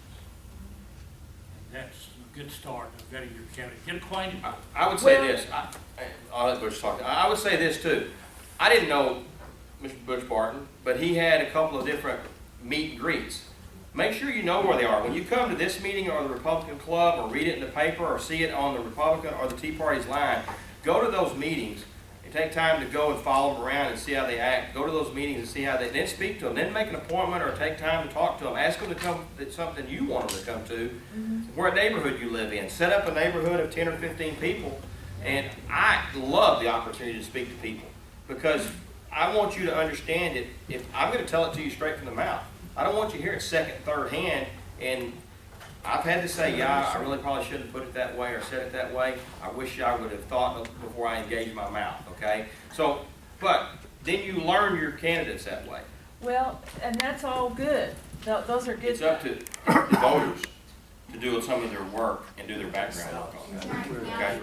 And that's a good start of vetting your candidate. Get acquainted. I would say this. I'll let Butch talk. I would say this too. I didn't know Mr. Butch Barton, but he had a couple of different meet and greets. Make sure you know where they are. When you come to this meeting or the Republican Club or read it in the paper or see it on the Republican or the Tea Party's line, go to those meetings and take time to go and follow them around and see how they act. Go to those meetings and see how they, then speak to them. Then make an appointment or take time to talk to them. Ask them to come to something you want them to come to, where neighborhood you live in. Set up a neighborhood of 10 or 15 people. And I love the opportunity to speak to people because I want you to understand it. If I'm going to tell it to you straight from the mouth. I don't want you to hear it second, third hand, and I've had to say, yeah, I really probably shouldn't have put it that way or said it that way. I wish I would have thought before I engaged my mouth, okay? So, but then you learn your candidates that way. Well, and that's all good. Those are good. It's up to the voters to do some of their work and do their background work on that, okay?